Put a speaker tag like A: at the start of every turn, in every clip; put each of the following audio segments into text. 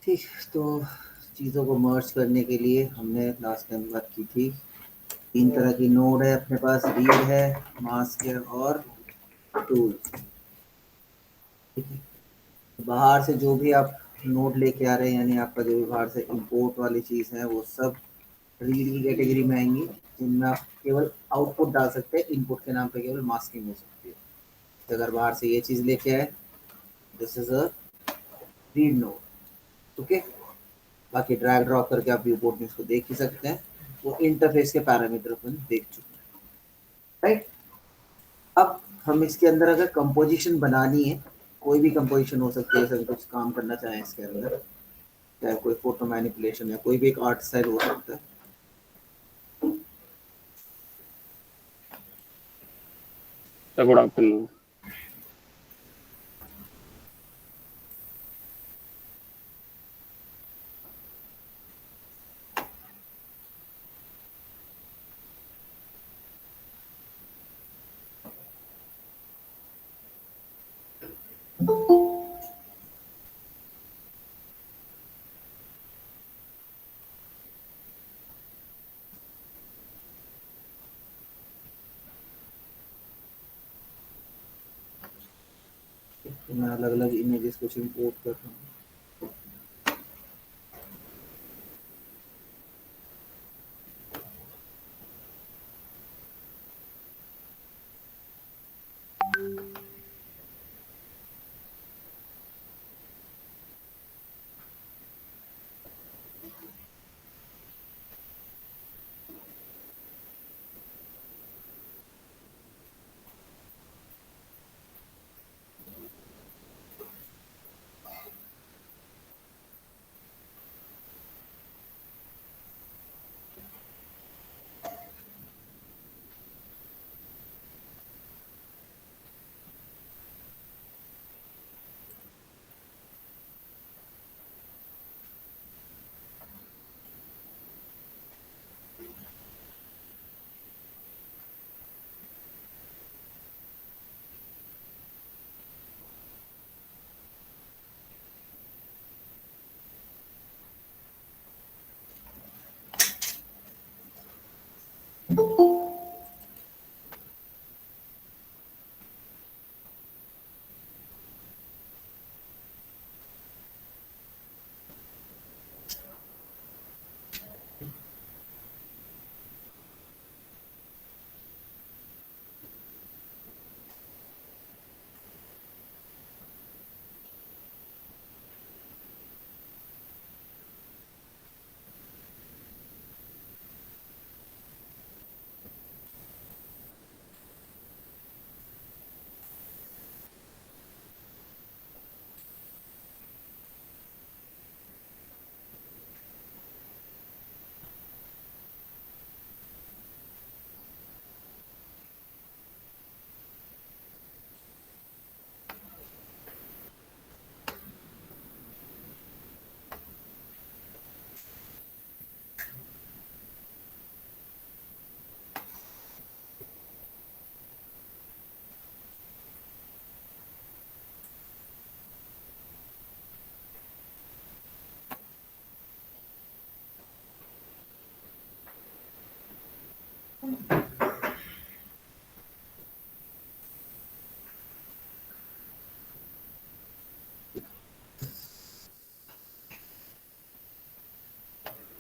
A: ठीक। तो चीज़ों को मर्ज करने के लिए हमने लास्ट टाइम बात की थी, तीन तरह की नोड है अपने पास, रीड है, मास्क है और टूल। ठीक है, बाहर से जो भी आप नोड लेके आ रहे हैं, यानी आपका जो भी बाहर से इंपोर्ट वाली चीज़ है, वो सब रीड की कैटेगरी में आएंगी, जिनमें आप केवल आउटपुट डाल सकते हैं, इनपुट के नाम पे केवल मास्किंग हो सकती है। तो अगर बाहर से ये चीज़ लेके आए, this is a read node. Okay, बाकी ड्रैग ड्रॉप करके आप व्यू पोर्ट में इसको देख ही सकते हैं। वो इंटरफेस के पैरामीटर अपन देख चुके हैं, राइट। अब हम इसके अंदर अगर कंपोजिशन बनानी है, कोई भी कंपोजिशन हो सकती है, जैसे कुछ काम करना चाहें इसके अंदर, चाहे कोई फोटो मैनिपुलेशन या कोई भी एक आर्ट स्टाइल हो सकता है।
B: Good afternoon.
A: तो मैं अलग अलग इमेजेस कुछ इंपोर्ट कर रहा हूँ।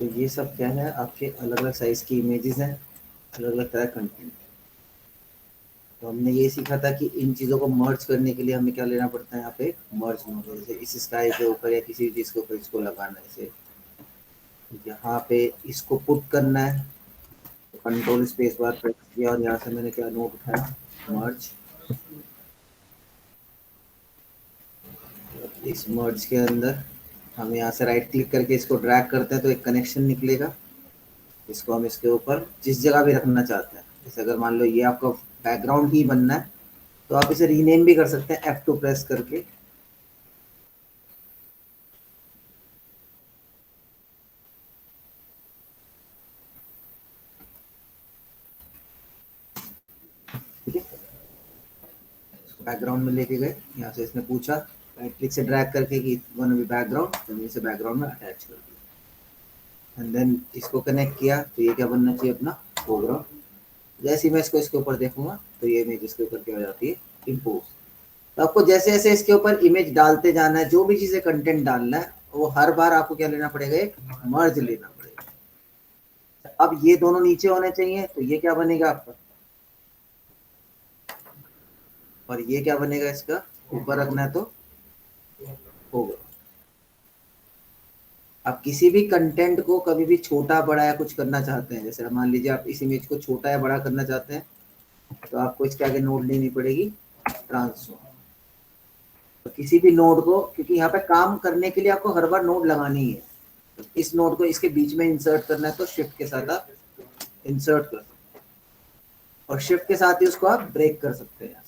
A: तो ये सब क्या है, आपके अलग अलग साइज की इमेजेस हैं, अलग अलग तरह कंटेंट। तो हमने ये सीखा था कि इन चीज़ों को मर्ज करने के लिए हमें क्या लेना पड़ता है, यहाँ पे मर्ज नोड, जैसे इस स्काई के ऊपर या किसी भी चीज़ के ऊपर इसको लगाना है, जैसे यहाँ पे इसको पुट करना है, तो कंट्रोल स्पेस बार प्रेस किया और यहाँ से मैंने क्या नोट उठाया, मर्ज। इस मर्ज के अंदर हम यहाँ से राइट क्लिक करके इसको ड्रैग करते हैं तो एक कनेक्शन निकलेगा, इसको हम इसके ऊपर जिस जगह भी रखना चाहते हैं, जैसे अगर मान लो ये आपका बैकग्राउंड ही बनना है तो आप इसे रीनेम भी कर सकते हैं F2 प्रेस करके। ठीक है, बैकग्राउंड में लेके गए, यहाँ से इसने पूछा राइट क्लिक से ड्रैग करके कि वन बी बैकग्राउंड, तो मैंने इसे बैकग्राउंड में अटैच कर दिया एंड देन इसको कनेक्ट किया, तो ये क्या बनना चाहिए अपना फोरग्राउंड। जैसे ही मैं इसके ऊपर देखूंगा तो ये इमेज इसके ऊपर क्या हो जाती है, इम्पोज। तो आपको जैसे जैसे इसके ऊपर इमेज डालते जाना है, जो भी चीजें कंटेंट डालना है वो हर बार आपको क्या लेना पड़ेगा, एक मर्ज लेना पड़ेगा। अब ये दोनों नीचे होने चाहिए, तो ये क्या बनेगा आपका, और ये क्या बनेगा, इसका ऊपर रखना है तो होगा। आप किसी भी कंटेंट को कभी भी छोटा बड़ा या कुछ करना चाहते हैं, जैसे मान लीजिए आप इस इमेज को छोटा या बड़ा करना चाहते हैं, तो आपको इसके आगे नोड लेनी पड़ेगी ट्रांसफॉर्म। तो किसी भी नोड को, क्योंकि यहाँ पे काम करने के लिए आपको हर बार नोड लगानी है, तो इस नोड को इसके बीच में इंसर्ट करना है तो शिफ्ट के साथ आप इंसर्ट कर सकते हैं और शिफ्ट के साथ ही उसको आप ब्रेक कर सकते हैं।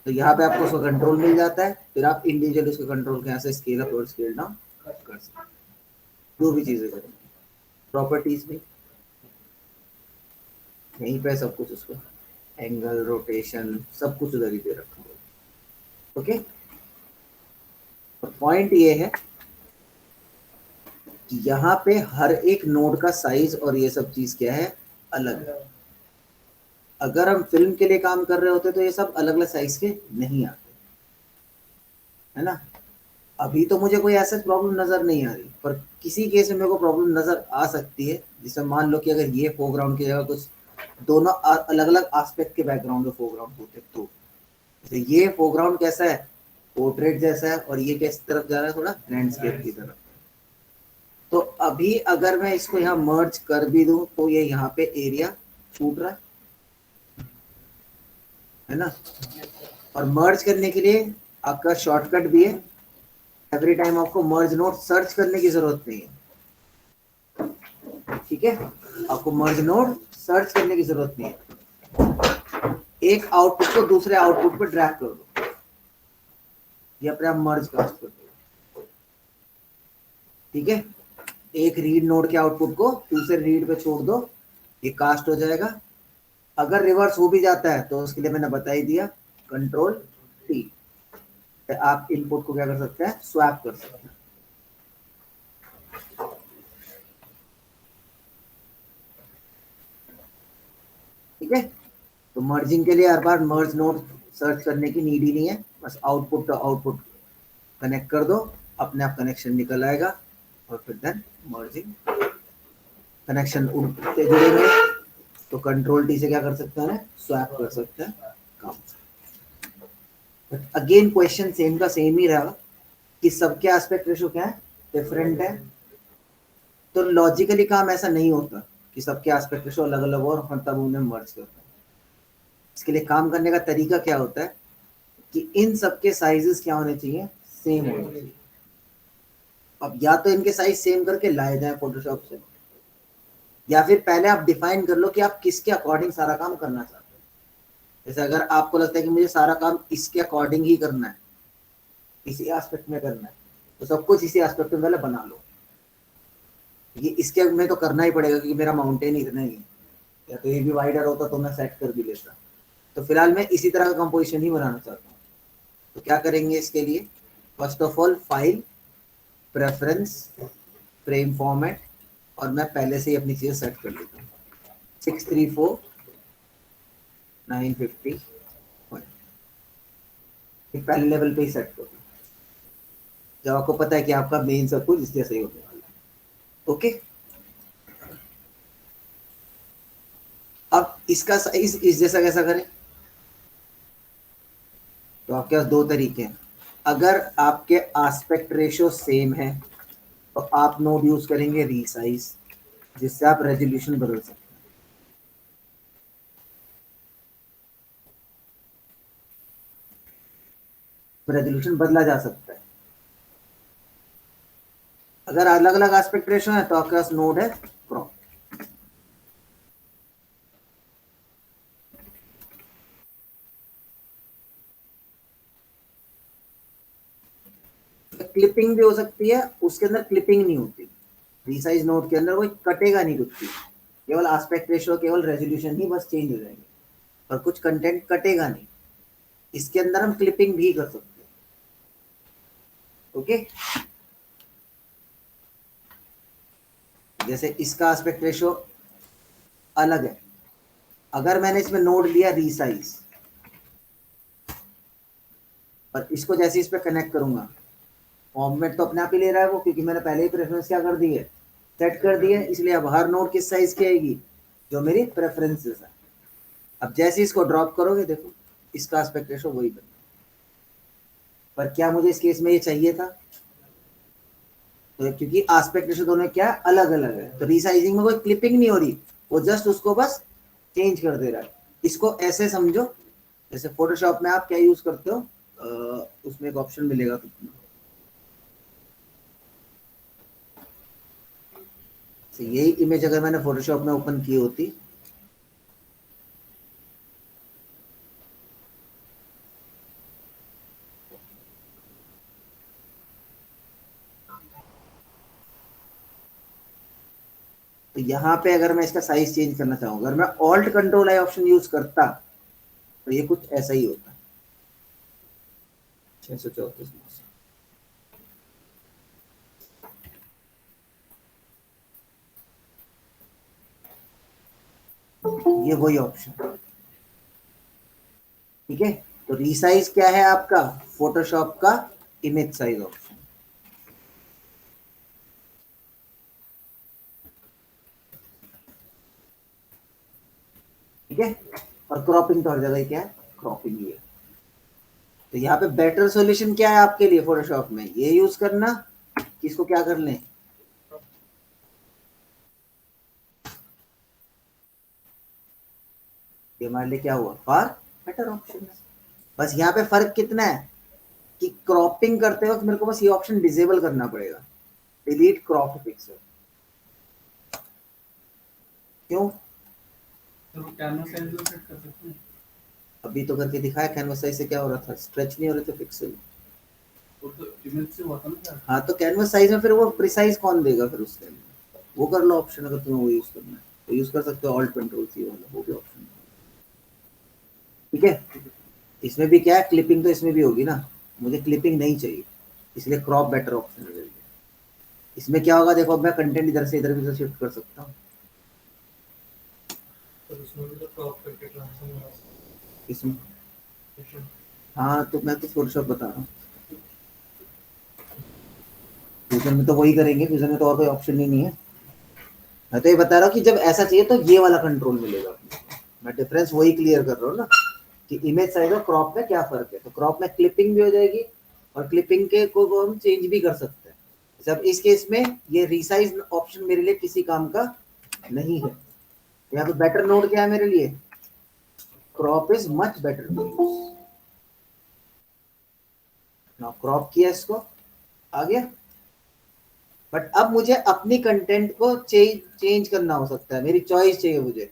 A: तो यहाँ पे आपको उसका कंट्रोल मिल जाता है, फिर आप इंडिविजुअल उसका कंट्रोल के यहाँ से स्केल अप और स्केल डाउन कर सकते हैं, जो भी चीजें करें। प्रॉपर्टीज में यहीं पे सब कुछ, उसको एंगल रोटेशन सब कुछ उधर ही दे रखा है। ओके, तो पॉइंट ये है कि यहाँ पे हर एक नोड का साइज और ये सब चीज क्या है, अलग है। अगर हम फिल्म के लिए काम कर रहे होते तो ये सब अलग अलग साइज के नहीं आते, है ना। अभी तो मुझे कोई ऐसा प्रॉब्लम नजर नहीं आ रही, पर किसी केस में मेरे को प्रॉब्लम नजर आ सकती है, जिसमें मान लो कि अगर ये फोरग्राउंड की जगह कुछ दोनों अलग अलग एस्पेक्ट के बैकग्राउंड में फोरग्राउंड होते, तो ये फोरग्राउंड कैसा है, पोर्ट्रेट जैसा है, और ये किस तरफ जा रहा है, थोड़ा लैंडस्केप की तरफ। तो अभी अगर मैं इसको यहाँ मर्ज कर भी दूं तो ये यहाँ पे एरिया छूट रहा है ना। और मर्ज करने के लिए आपका शॉर्टकट भी है, एवरी टाइम आपको मर्ज नोड सर्च करने की जरूरत नहीं है। ठीक है, आपको मर्ज नोड सर्च करने की जरूरत नहीं है, एक आउटपुट को दूसरे आउटपुट पर ड्रैग कर दो, ये अपने आप मर्ज कास्ट कर दो। ठीक है, एक रीड नोड के आउटपुट को दूसरे रीड पे छोड़ दो, ये कास्ट हो जाएगा। अगर रिवर्स हो भी जाता है तो उसके लिए मैंने बता ही दिया, कंट्रोल टी, आप इनपुट को क्या कर सकते हैं, स्वैप कर सकते हैं। ठीक है, तो मर्जिंग के लिए हर बार मर्ज नोड सर्च करने की नीड ही नहीं है, बस आउटपुट टू आउटपुट कनेक्ट कर दो, अपने आप कनेक्शन निकल आएगा, और फिर देन मर्जिंग कनेक्शन उनसे जुड़ेंगे तो कंट्रोल टी से क्या कर सकते हैं, स्वैप कर सकते हैं काम। बट अगेन क्वेश्चन सेम का सेम ही रहेगा कि सबके एस्पेक्ट रेशो क्या है, डिफरेंट है। तो लॉजिकली काम ऐसा नहीं होता कि सबके एस्पेक्ट रेशो अलग अलग हो और हम तब उन्हें मर्ज करते हैं। इसके लिए काम करने का तरीका क्या होता है कि इन सबके साइजेस क्या होने चाहिए, सेम होने चाहिए। अब या तो इनके साइज सेम करके लाए जाए फोटोशॉप से, या फिर पहले आप डिफाइन कर लो कि आप किसके अकॉर्डिंग सारा काम करना चाहते हैं। जैसे अगर आपको लगता है कि मुझे सारा काम इसके अकॉर्डिंग ही करना है, इसी एस्पेक्ट में करना है, तो सब कुछ इसी एस्पेक्ट में पहले बना लो। ये इसके में तो करना ही पड़ेगा क्योंकि मेरा माउंटेन इतना ही है, या तो ये भी वाइडर होता तो मैं सेट कर भी लेता। तो फिलहाल मैं इसी तरह का कंपोजिशन ही बनाना चाहता हूँ। तो क्या करेंगे इसके लिए, first of all file, preference, frame format, और मैं पहले से ही अपनी चीजें सेट कर लेता हूँ, 634 950 पहले लेवल पे ही सेट कर दूँ। जब आपको पता है कि आपका मेन सब कुछ इस जैसे ही होने वाला है। ओके, अब इसका साइज इस जैसा कैसा करें? तो आपके पास दो तरीके हैं। अगर आपके आस्पेक्ट रेशियो सेम है तो आप नोड यूज करेंगे रीसाइज, जिससे आप रेजोल्यूशन बदल सकते हैं। रेजोल्यूशन बदला जा सकता है। अगर अलग अलग एस्पेक्ट रेशियो है तो आपके पास नोड है क्रॉप। क्लिपिंग भी हो सकती है, उसके अंदर क्लिपिंग नहीं होती। रीसाइज नोड के अंदर कोई कटेगा नहीं कुछ भी, केवल एस्पेक्ट रेशियो केवल रेजोल्यूशन ही बस चेंज हो जाएंगे, और कुछ कंटेंट कटेगा नहीं। इसके अंदर हम क्लिपिंग भी कर सकते हैं। ओके, जैसे इसका एस्पेक्ट रेशियो अलग है, अगर मैंने इसमें नोड लिया रीसाइज और इसको जैसे इस पे कनेक्ट करूंगा, फॉर्मेट तो अपने आप ही ले रहा है वो, क्योंकि मैंने पहले ही प्रेफरेंस क्या कर दी है, सेट कर दी है। इसलिए अब हर नोड किस साइज की आएगी, जो मेरी प्रेफरेंसेस है। अब जैसे इसको ड्रॉप करोगे देखो इसका एस्पेक्ट रेशियो वही बना। पर क्या मुझे इस केस में ये चाहिए था? तो क्योंकि एस्पेक्ट रेशियो दोनों क्या अलग अलग है, तो रीसाइजिंग में कोई क्लिपिंग नहीं हो रही, वो जस्ट उसको बस चेंज कर दे रहा है। इसको ऐसे समझो जैसे फोटोशॉप में आप क्या यूज करते हो, उसमें एक ऑप्शन मिलेगा तुमको, तो यही इमेज अगर मैंने फोटोशॉप में ओपन की होती, तो यहाँ पे अगर मैं इसका साइज चेंज करना चाहूँ, अगर मैं alt control I option use करता तो ये कुछ ऐसा ही होता। 634 ये वही ऑप्शन, ठीक है। तो रीसाइज क्या है आपका, फोटोशॉप का इमेज साइज ऑप्शन। ठीक है, और क्रॉपिंग तो हर जगह क्या है, क्रॉपिंग ही है। तो यहाँ पे बेटर सॉल्यूशन क्या है आपके लिए फोटोशॉप में, ये यूज करना, इसको क्या कर लें, ये हमारे लिए क्या हुआ, फार बेटर ऑप्शन है। बस यहाँ पे फर्क कितना है कि क्रॉपिंग करते वक्त मेरे को बस ये ऑप्शन डिसेबल करना पड़ेगा, डिलीट क्रॉप पिक्सल। क्यों?
C: तो कैनवास साइज को सेट कर सकते हैं।
A: अभी तो करके दिखाया, कैनवस साइज से क्या हो रहा था, स्ट्रेच नहीं हो रहे थे पिक्सल।
C: वो तो इमेज से हुआ था ना क्या?
A: हाँ, तो कैनवस साइज में फिर वो प्रिसाइज कौन देगा फिर उसके अंदर, वो कर लो ऑप्शन, अगर तुम्हें वो यूज करना है तो यूज कर सकते हो, ऑल्ट कंट्रोल सी वाला वो भी ऑप्शन। ठीक है, इसमें भी क्या है, क्लिपिंग तो इसमें भी होगी ना, मुझे क्लिपिंग नहीं चाहिए, इसलिए क्रॉप बेटर ऑप्शन है। इसमें क्या होगा देखो, अब मैं कंटेंट इधर से इधर भी शिफ्ट कर सकता हूँ।
C: तो उसमें भी तो क्रॉप करके ट्रांसफॉर्म हो
A: इसमें
C: सकता
A: हाँ, तो मैं तो फोटोशॉप बता रहा हूँ, फ्यूजन में तो वही करेंगे, फ्यूजन में तो और कोई ऑप्शन ही नहीं है। मैं तो ये बता रहा हूँ कि जब ऐसा चाहिए तो ये वाला कंट्रोल मिलेगा। मैं डिफरेंस वही क्लियर कर रहा हूँ ना, कि इमेज साइज और क्रॉप में क्या फर्क है। तो क्रॉप में क्लिपिंग भी हो जाएगी, और क्लिपिंग के को हम चेंज भी कर सकते हैं। जब इस केस में ये रीसाइज ऑप्शन मेरे लिए किसी काम का नहीं है। यहाँ पे बेटर नोड क्या है मेरे लिए, crop is much better to use. Now crop किया इसको, आ गया। बट अब मुझे अपनी कंटेंट को चेंज करना हो सकता है, मेरी चॉइस चाहिए मुझे,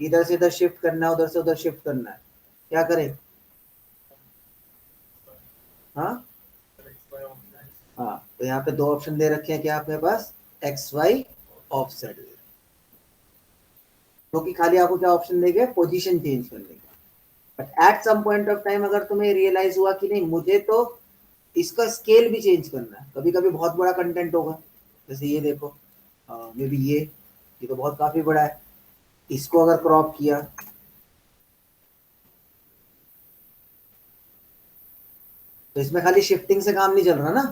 A: इधर से इधर शिफ्ट करना है, उधर से उधर शिफ्ट करना है, क्या करें? हाँ हाँ, तो यहाँ पे दो ऑप्शन दे रखे हैं क्या आपके पास, एक्स वाई ऑफसेट, क्योंकि खाली आपको क्या ऑप्शन देंगे, पोजीशन चेंज करने का। But at some point of time अगर तुम्हें रियलाइज हुआ कि नहीं, मुझे तो इसका स्केल भी चेंज करना है, कभी कभी बहुत बड़ा कंटेंट होगा, जैसे ये देखो, मे बी ये तो बहुत काफी बड़ा है, इसको अगर क्रॉप किया तो इसमें खाली शिफ्टिंग से काम नहीं चल रहा ना,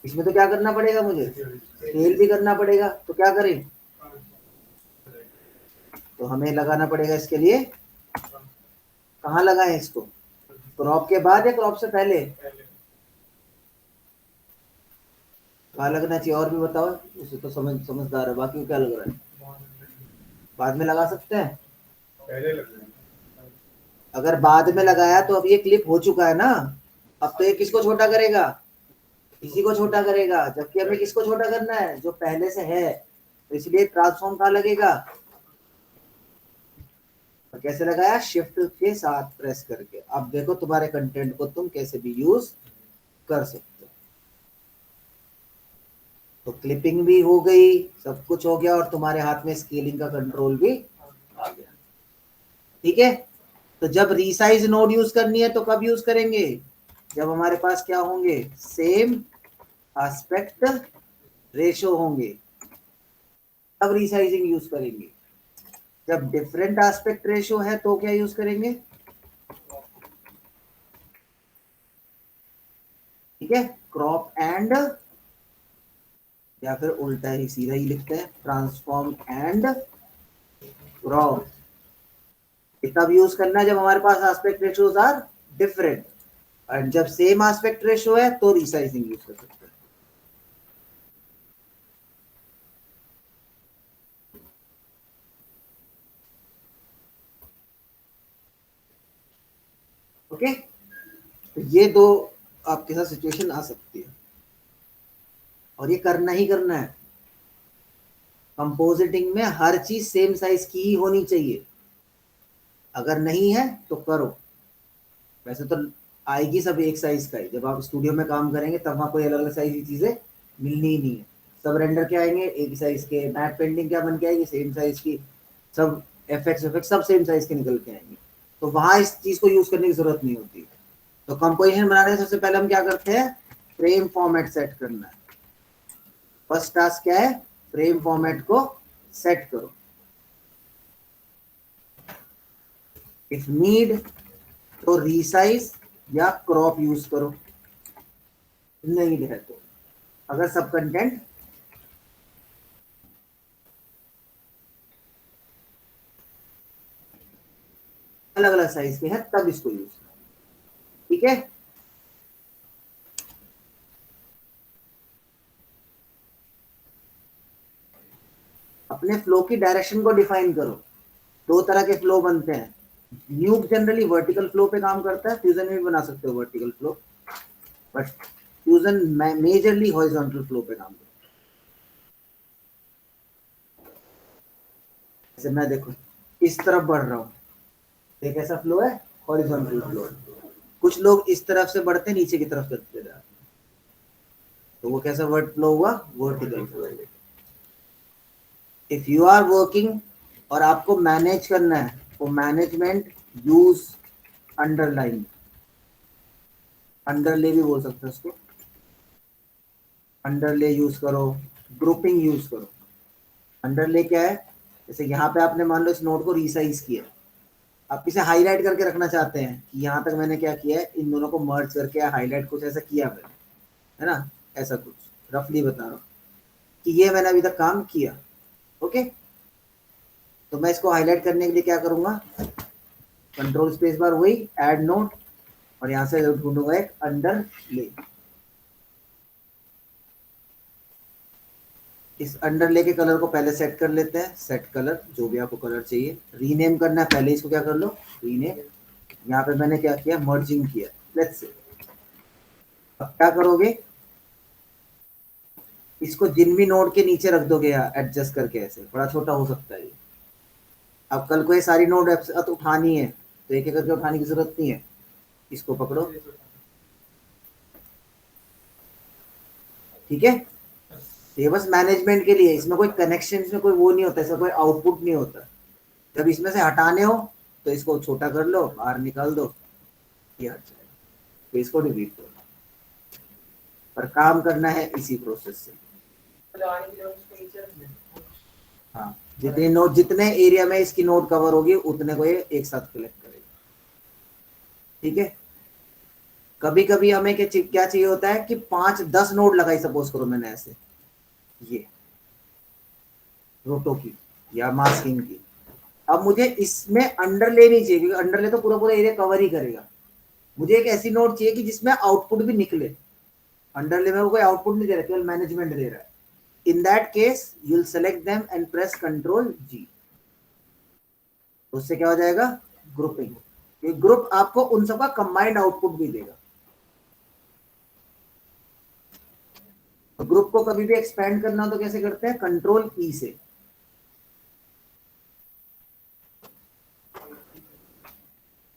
A: इसमें तो क्या करना पड़ेगा, मुझे स्केल भी करना पड़ेगा, तो क्या करें, तो हमें लगाना पड़ेगा इसके लिए, कहाँ लगाएं इसको, क्रॉप के बाद या क्रॉप से पहले, कहाँ लगना चाहिए और भी बताओ, उसे तो समझदार है, बाकी को क्या लग रहा है, बाद में लगा सकते हैं, अगर बाद में लगाया तो अब ये क्लिप हो चुका है ना, अब तो ये किसको छोटा करेगा, इसी को छोटा करेगा, जबकि हमें किसको छोटा करना है, जो पहले से है, तो इसलिए ट्रांसफॉर्म कहाँ लगेगा, और कैसे लगाया, शिफ्ट के साथ प्रेस करके। अब देखो तुम्हारे कंटेंट को तुम कैसे भी यूज कर सकते हो। तो क्लिपिंग भी हो गई, सब कुछ हो गया, और तुम्हारे हाथ में स्केलिंग का कंट्रोल भी आ गया। ठीक है, तो जब रीसाइज नोड यूज करनी है तो कब यूज करेंगे, जब हमारे पास क्या होंगे, सेम एस्पेक्ट रेशो होंगे, तब रीसाइजिंग यूज करेंगे। जब डिफरेंट एस्पेक्ट रेशो है तो क्या यूज करेंगे, ठीक है, क्रॉप एंड, या फिर उल्टा ही सीधा ही लिखते हैं, ट्रांसफॉर्म एंड क्रॉप। तब यूज करना है जब हमारे पास एस्पेक्ट रेशियोज आर डिफरेंट, और जब सेम एस्पेक्ट रेशियो है तो रीसाइजिंग यूज कर सकते हैं। ओके, तो ये दो आपके साथ सिचुएशन आ सकती है, और ये करना ही करना है। कंपोजिटिंग में हर चीज सेम साइज की ही होनी चाहिए, अगर नहीं है तो करो, वैसे तो आएगी सब एक साइज का ही, जब आप स्टूडियो में काम करेंगे तब वहां कोई अलग अलग साइज की चीजें मिलनी ही नहीं है, सब रेंडर के आएंगे एक साइज के, मैट पेंटिंग क्या बन के आएगी सेम साइज की, सब एफएक्स सब सेम साइज के निकल के आएंगे, तो वहां इस चीज को यूज करने की जरूरत नहीं होती। तो कंपोजिशन बनाने से सबसे पहले हम क्या करते हैं, फ्रेम फॉर्मेट सेट करना है। फर्स्ट टास्क क्या है, फ्रेम फॉर्मेट को सेट करो, इफ नीड तो रीसाइज या क्रॉप यूज करो, नहीं है तो, अगर सब कंटेंट अलग अलग साइज के हैं तब इसको यूज करो। ठीक है, अपने फ्लो की डायरेक्शन को डिफाइन करो। दो तरह के फ्लो बनते हैं, न्यूब जनरली वर्टिकल फ्लो पे काम करता है, फ्यूजन में भी बना सकते हो vertical flow, but fusion majorly horizontal flow पे काम करता है। जैसे मैं देखो इस तरफ बढ़ रहा हूँ, एक ऐसा फ्लो है हॉरिजॉन्टल फ्लो, कुछ लोग इस तरफ से बढ़ते नीचे की तरफ करते जा रहे हैं, तो वो कैसा वर्ड फ्लो हुआ, vertical flow. If you are working और आपको मैनेज करना है, तो मैनेजमेंट यूज अंडरलाइन, अंडरले भी बोल सकते हैं उसको, अंडरले यूज करो, ग्रुपिंग यूज करो। अंडरले क्या है, जैसे यहाँ पे आपने मान लो इस नोट को रीसाइज किया, आप इसे हाईलाइट करके रखना चाहते हैं कि यहाँ तक मैंने क्या किया है, इन दोनों को मर्ज करके हाईलाइट कुछ ऐसा किया मैंने, है ना, ऐसा कुछ रफली बता रहा हूँ कि ये मैंने अभी तक काम किया। ओके, तो मैं इसको हाईलाइट करने के लिए क्या करूंगा, कंट्रोल स्पेस बार, वही ऐड नोट, और यहां से ढूंढूंगा एक अंडरले। इस अंडरले के कलर को पहले सेट कर लेते हैं, सेट कलर जो भी आपको कलर चाहिए, रीनेम करना है, पहले इसको क्या कर लो, रीनेम। यहाँ पे मैंने क्या किया, मर्जिंग किया, लेट्स से। अब क्या करोगे, इसको जिन भी नोड के नीचे रख दोगे यहाँ एडजस्ट करके, ऐसे बड़ा छोटा हो सकता है ये। अब कल को ये सारी नोड तो उठानी है, तो एक एक करके उठाने की जरूरत नहीं है, इसको पकड़ो, ठीक है। ये बस मैनेजमेंट के लिए, इसमें कोई कनेक्शन, इसमें कोई वो नहीं होता, इसमें कोई आउटपुट नहीं होता। जब इसमें से हटाने हो तो इसको छोटा कर लो, बाहर निकाल दो, ये हट जाएगा, तो इसको डिलीट करो, पर काम करना है इसी प्रोसेस से। हाँ, जितने नोट, जितने एरिया में इसकी नोट कवर होगी उतने को ये एक साथ कलेक्ट करेगा। ठीक है, कभी कभी हमें क्या चाहिए होता है कि 5-10 नोड लगाई, सपोज करो मैंने ऐसे, ये रोटो की या मास्किंग की। अब मुझे इसमें अंडरले नहीं चाहिए, क्योंकि अंडरले तो पूरा पूरा एरिया कवर ही करेगा। मुझे एक ऐसी नोड चाहिए कि जिसमें आउटपुट भी निकले। अंडरले में वो कोई आउटपुट नहीं दे रहा, केवल मैनेजमेंट दे रहा है। In that case you will select them and press control G. उससे क्या हो जाएगा, ग्रुपिंग। ये ग्रुप आपको उन सबका कंबाइंड आउटपुट भी देगा। तो ग्रुप को कभी भी एक्सपेंड करना हो तो कैसे करते हैं, कंट्रोल ई से।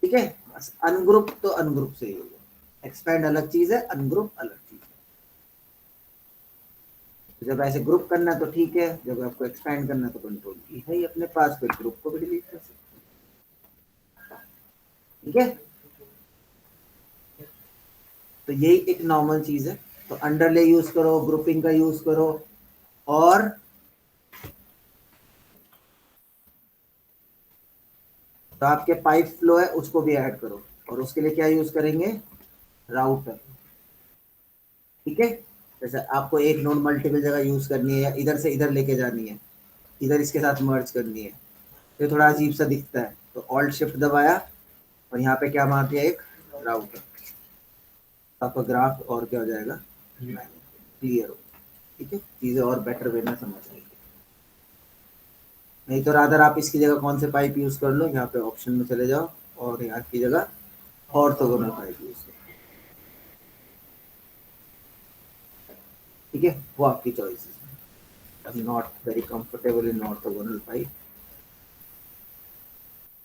A: ठीक है, अनग्रुप तो अनग्रुप से ही होगा। एक्सपेंड अलग चीज है, अनग्रुप अलग चीज है। जब ऐसे ग्रुप करना है तो ठीक है, जब आपको एक्सपेंड करना है तो कंट्रोल की है ही अपने पास, फिर ग्रुप को भी डिलीट कर सकते हैं। ठीक है, तो यही एक नॉर्मल चीज है। तो अंडरले यूज करो, ग्रुपिंग का यूज करो, और तो आपके पाइप फ्लो है उसको भी ऐड करो। और उसके लिए क्या यूज करेंगे, राउटर। ठीक है, जैसे आपको एक नोड मल्टीपल जगह यूज करनी है, या इधर से इधर लेके जानी है, इधर इसके साथ मर्ज करनी है, तो थोड़ा अजीब सा दिखता है, तो ऑल्ट शिफ्ट दबाया और यहाँ पे क्या मार दिया, एक राउटर। आपका ग्राफ और क्या हो जाएगा, क्लियर हो। ठीक है, चीजें और बेटर वे में समझ आएगी। नहीं तो रादर आप इसकी जगह कौन से पाइप यूज कर लो, यहाँ पे ऑप्शन में चले जाओ और यहाँ की जगह ऑर्थोगोनल पाइप यूज करो। ठीक है, वो आपकी चॉइस है। I'm not very comfortable in orthogonal pipe.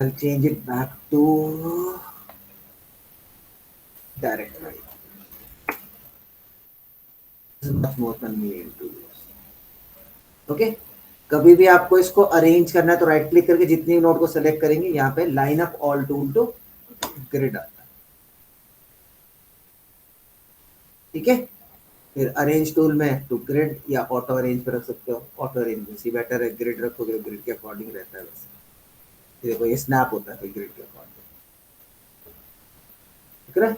A: I'll change it back to direct pipe. This is much more convenient to use. Okay? कभी भी आपको इसको अरेंज करना है तो राइट क्लिक करके जितनी नोड को सेलेक्ट करेंगे, यहाँ पे line up all tool to grid आता है। ठीक है, फिर अरेंज टूल में टू ग्रिड या ऑटो अरेंज पे रख सकते हो। ऑटो अरेंज वैसे बेटर है, ग्रिड रखोगे ग्रिड के अकॉर्डिंग रहता है वैसे। देखो ये स्नैप होता है फिर ग्रिड के अकॉर्डिंग। ठीक है,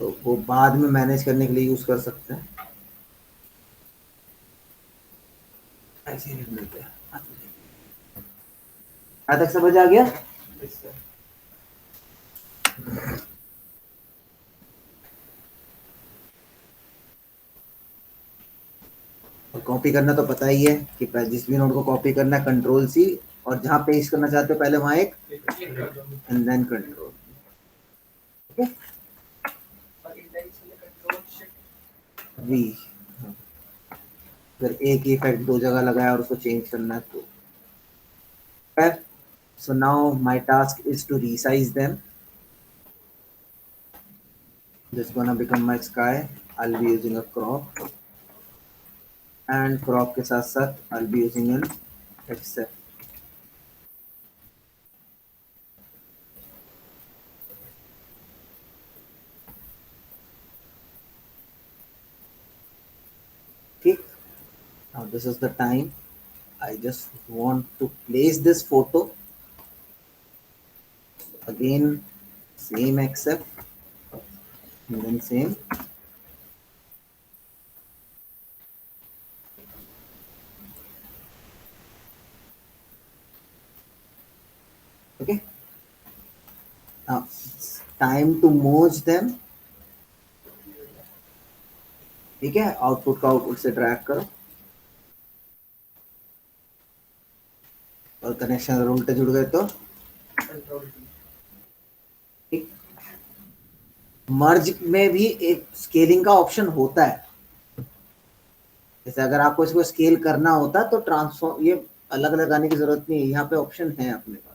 A: तो वो बाद में मैनेज करने के लिए यूज कर सकते हैं। ऐसे ही मिलते हैं। आज तक समझ आ गया। और कॉपी करना तो पता ही है कि जिस भी नोट को कॉपी करना है कंट्रोल सी, और जहां पेस्ट करना चाहते हो पहले वहां एक एंड देन कंट्रोल। ठीक है, वी। अगर एक ही इफेक्ट दो जगह लगाया और उसको चेंज करना है तो so now my task is to resize them. This is gonna become my sky. I'll be using a crop, and crop के साथ साथ I'll be using an accept. Okay, now this is the time. I just want to place this photo again, same accept and then same. Okay, now it's time to merge them. ठीक है, output का output से drag करो, और connection अगर उल्टे जुड़ गए तो ठीक। मर्ज में भी एक स्केलिंग का ऑप्शन होता है। जैसे अगर आपको इसको स्केल करना होता तो ट्रांसफॉर्म, ये अलग अलग आने की जरूरत नहीं है, यहाँ पे ऑप्शन है अपने पास।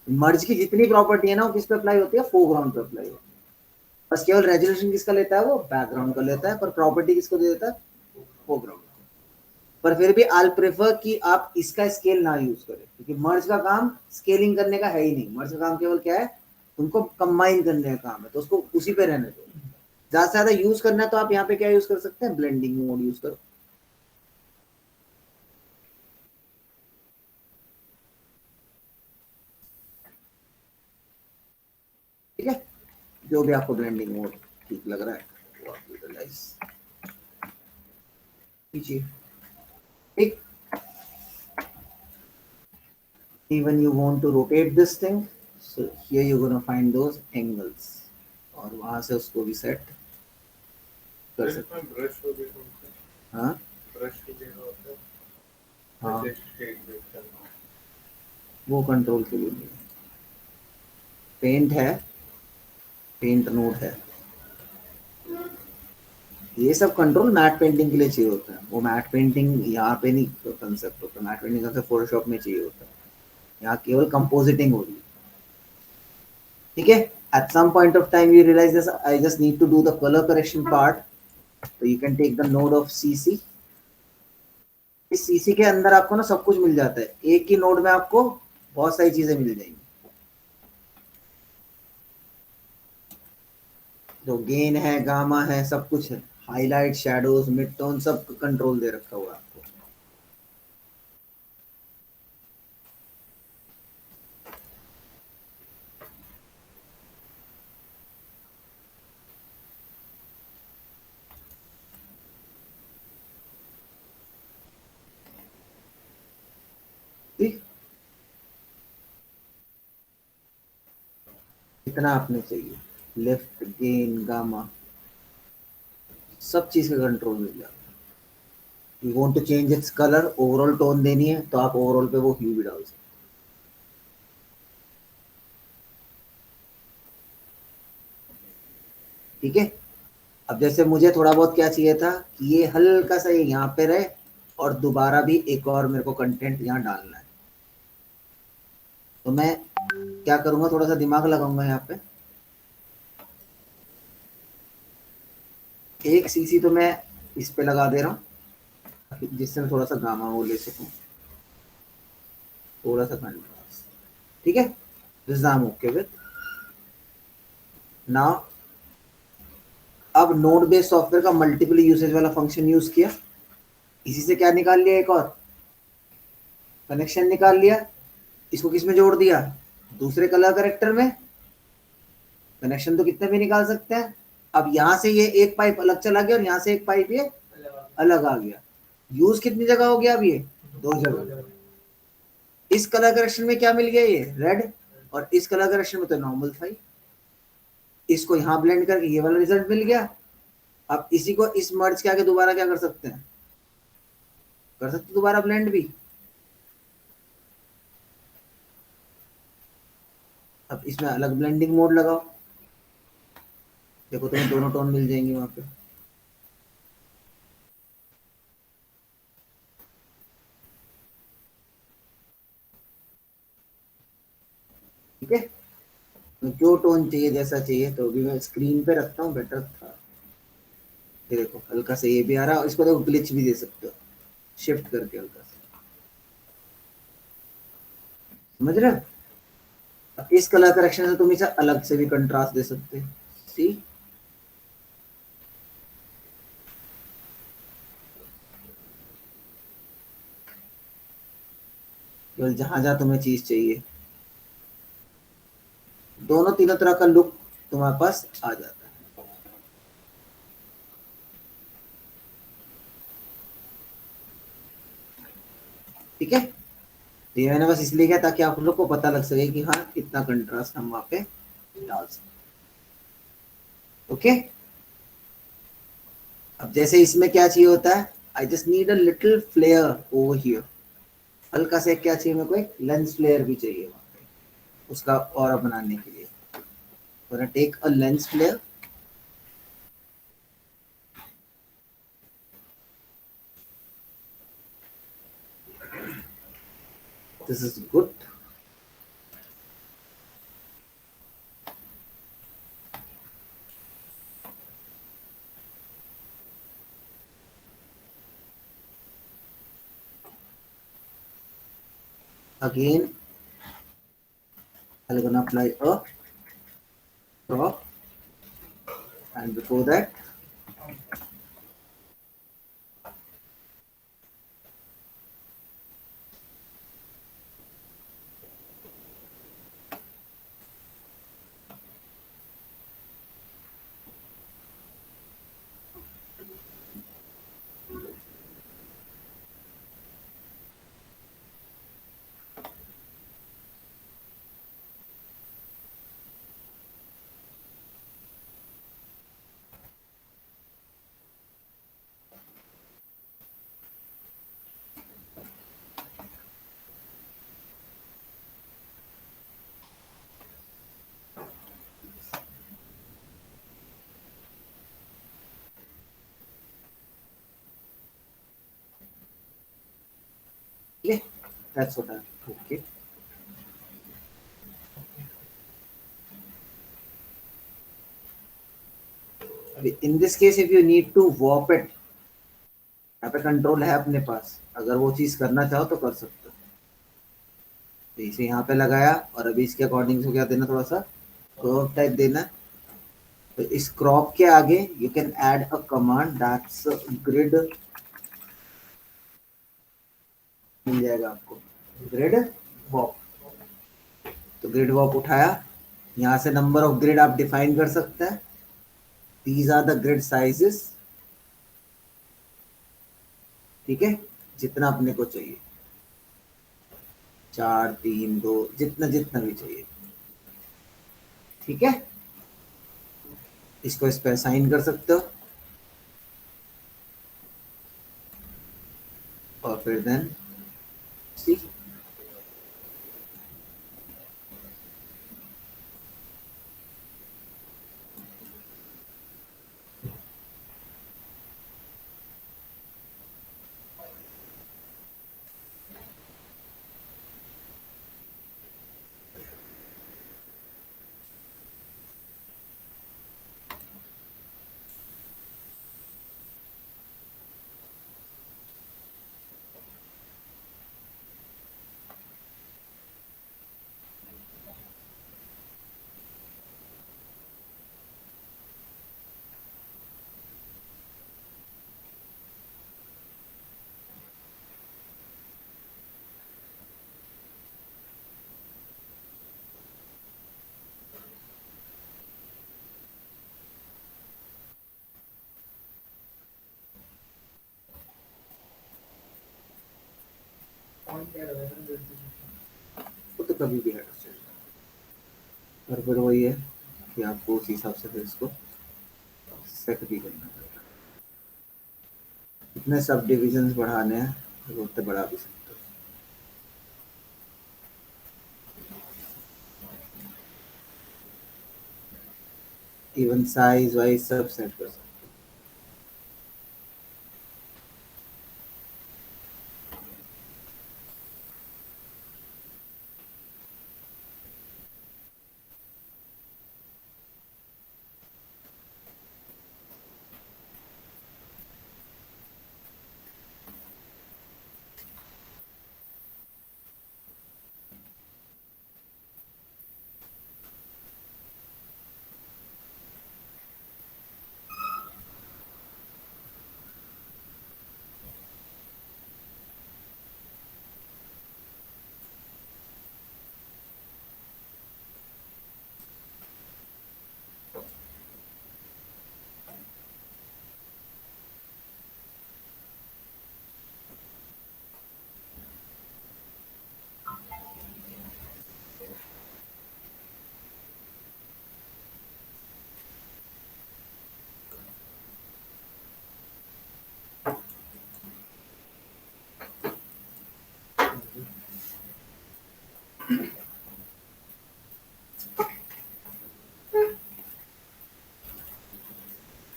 A: मर्ज की जितनी प्रॉपर्टी है ना वो किस पे अप्लाई होती है, फोरग्राउंड पे अप्लाई होती है। बस केवल रेजोल्यूशन किसका लेता है, वो बैकग्राउंड का लेता है, पर प्रॉपर्टी किसको दे देता है, फोरग्राउंड। पर फिर भी आई प्रेफर कि आप इसका स्केल ना यूज करें, क्योंकि मर्ज का काम स्केलिंग करने का है ही नहीं। मर्ज का काम केवल क्या है, उनको कंबाइन करने का काम है, तो उसको उसी पे रहने दो। ज्यादा से ज्यादा यूज करना है तो आप यहाँ पे क्या यूज कर सकते हैं, ब्लेंडिंग मोड यूज करो। ठीक है, जो भी आपको ब्लेंडिंग मोड ठीक लग रहा है वो आप यूटिलाइज कीजिए। ठीक, even you want to rotate this thing, so here you're gonna find those angles और वहां से उसको भी सेट कर सकते हैं।
D: ब्रश वगैरह होता है,
A: हाँ
D: ब्रश वगैरह होता है,
A: हाँ,
D: जैसे स्ट्रेट ब्रश करना।
A: वो कंट्रोल के लिए नहीं है। पेंट है, पेंट नोड है, ये सब कंट्रोल मैट पेंटिंग के लिए चाहिए होता है। वो मैट पेंटिंग यहाँ पे नहीं कंसेप्ट होता, मैट पेंटिंग कंसेप्ट फोटोशॉप में चाहिए होता है, यहाँ केवल कंपोजिटिंग हो रही है। ठीक है, at some point of time you realize this, I just need to do the color correction part, so you can take the node of CC। इस CC के अंदर आपको ना सब कुछ मिल जाता है, एक ही नोड में आपको बहुत सारी चीजें मिल जाएंगी। जो गेन है, गामा है, सब कुछ है, हाईलाइट, शैडोज, मिड टोन, सब कंट्रोल दे रखा हुआ है आपको। ठीक, इतना आपने चाहिए, लेफ्ट, गेन, गामा, सब चीज का कंट्रोल मिल जाता है। You want to change its colour, overall tone देनी है तो आप ओवरऑल पे वो ह्यू भी डाल सकते हैं। ठीक है, अब जैसे मुझे थोड़ा बहुत क्या चाहिए था कि ये हल्का सा ये यहाँ पे रहे और दोबारा भी एक और मेरे को कंटेंट यहाँ डालना है, तो मैं क्या करूंगा, थोड़ा सा दिमाग लगाऊंगा यहाँ पे। एक सीसी तो मैं इस पे लगा दे रहा हूँ जिससे मैं थोड़ा सा गामा वो ले सकूं, थोड़ा सा कंट्रास्ट। ठीक है, this I am okay with. Now अब नोड बेस्ड सॉफ्टवेयर का मल्टीपल यूसेज वाला फंक्शन यूज किया, इसी से क्या निकाल लिया, एक और कनेक्शन निकाल लिया। इसको किस में जोड़ दिया, दूसरे कलर करेक्टर में। कनेक्शन तो कितने भी निकाल सकते हैं। अब यहाँ से ये एक पाइप अलग चला गया और यहाँ से एक पाइप ये अलग आ गया। यूज कितनी जगह हो गया अब, ये 2 जगह। इस कलर करेक्शन में क्या मिल गया, ये रेड, और इस कलर करेक्शन में तो नॉर्मल था ही। इसको यहाँ ब्लेंड करके ये वाला रिजल्ट मिल गया। अब इसी को इस मर्ज के आगे दोबारा क्या कर सकते हैं, कर सकते दोबारा ब्लेंड भी। अब इसमें अलग ब्लेंडिंग मोड लगाओ, देखो तुम्हें दोनों टोन मिल जाएंगे वहां पे। ठीक है, जो टोन चाहिए जैसा चाहिए, तो अभी मैं स्क्रीन पे रखता हूँ, बेटर था। ये देखो हल्का सा ये भी आ रहा है, इसको देखो ग्लिच भी दे सकते हो शिफ्ट करके हल्का सा, समझ रहे हो। अब इस कलर करेक्शन से तुम इसे अलग से भी कंट्रास्ट दे सकते हो। सी, केवल जहां जहां तुम्हें चीज चाहिए, दोनों तीनों तरह का लुक तुम्हारे पास आ जाता है। ठीक है, तो ये मैंने बस इसलिए किया ताकि आप लोग को पता लग सके कि हाँ कितना कंट्रास्ट हम वहां पे डाल सकते। ओके, अब जैसे इसमें क्या चाहिए होता है, I just need a little flare over here. हल्का से क्या चाहिए मेरे को, एक लेंस फ्लेयर भी चाहिए वहां पे उसका और बनाने के लिए। Take a lens flare, this is good. Again, I'm gonna apply a drop, and before that, That's what I'm okay. In this case, if you need to warp it, यहाँ पे कंट्रोल है अपने पास, अगर वो चीज करना चाहो तो कर सकते हो। तो इसे यहाँ पे लगाया और अभी इसके अकॉर्डिंग से क्या देना, थोड़ा सा कर्व टाइप देना है। तो इस क्रॉप के आगे you can add a command that's grid, मिल जाएगा आपको ग्रिड वॉक। तो ग्रिड वॉक उठाया, यहाँ से नंबर ऑफ ग्रिड आप डिफाइन कर सकते हैं। These are the grid sizes, ठीक है, जितना अपने को चाहिए, 4 3 2, जितना जितना भी चाहिए, ठीक है। इसको इस पे असाइन कर सकते हो और फिर देन सी।
C: पॉइंट ऐड होगा ना जैसे।
A: वो तो कभी भी हट सकता है, और फिर वही है कि आपको उस हिसाब से फिर इसको सेट भी करना पड़ेगा। इतने सब डिविजन्स बढ़ाने हैं तो उतने बढ़ा भी सकते हो। इवन साइज वाइज सब सेट कर सकते हो।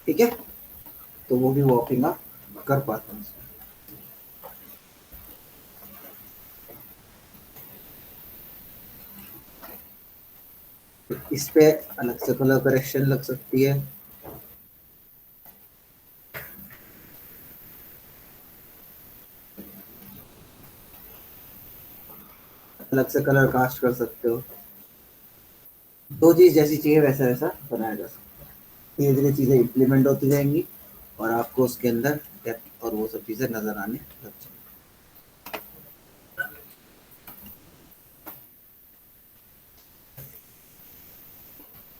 A: ठीक है, तो वो भी वॉकिंग आप कर पाते हैं। इस पे अलग से कलर करेक्शन लग सकती है। अलग से कलर कास्ट कर सकते हो। दो चीज जैसी चाहिए वैसा वैसा बनाया जा सकता है। धीरे धीरे चीजें इम्प्लीमेंट होती जाएंगी और आपको उसके अंदर डेप्थ और वो सब चीजें नजर आने लग जाएंगी।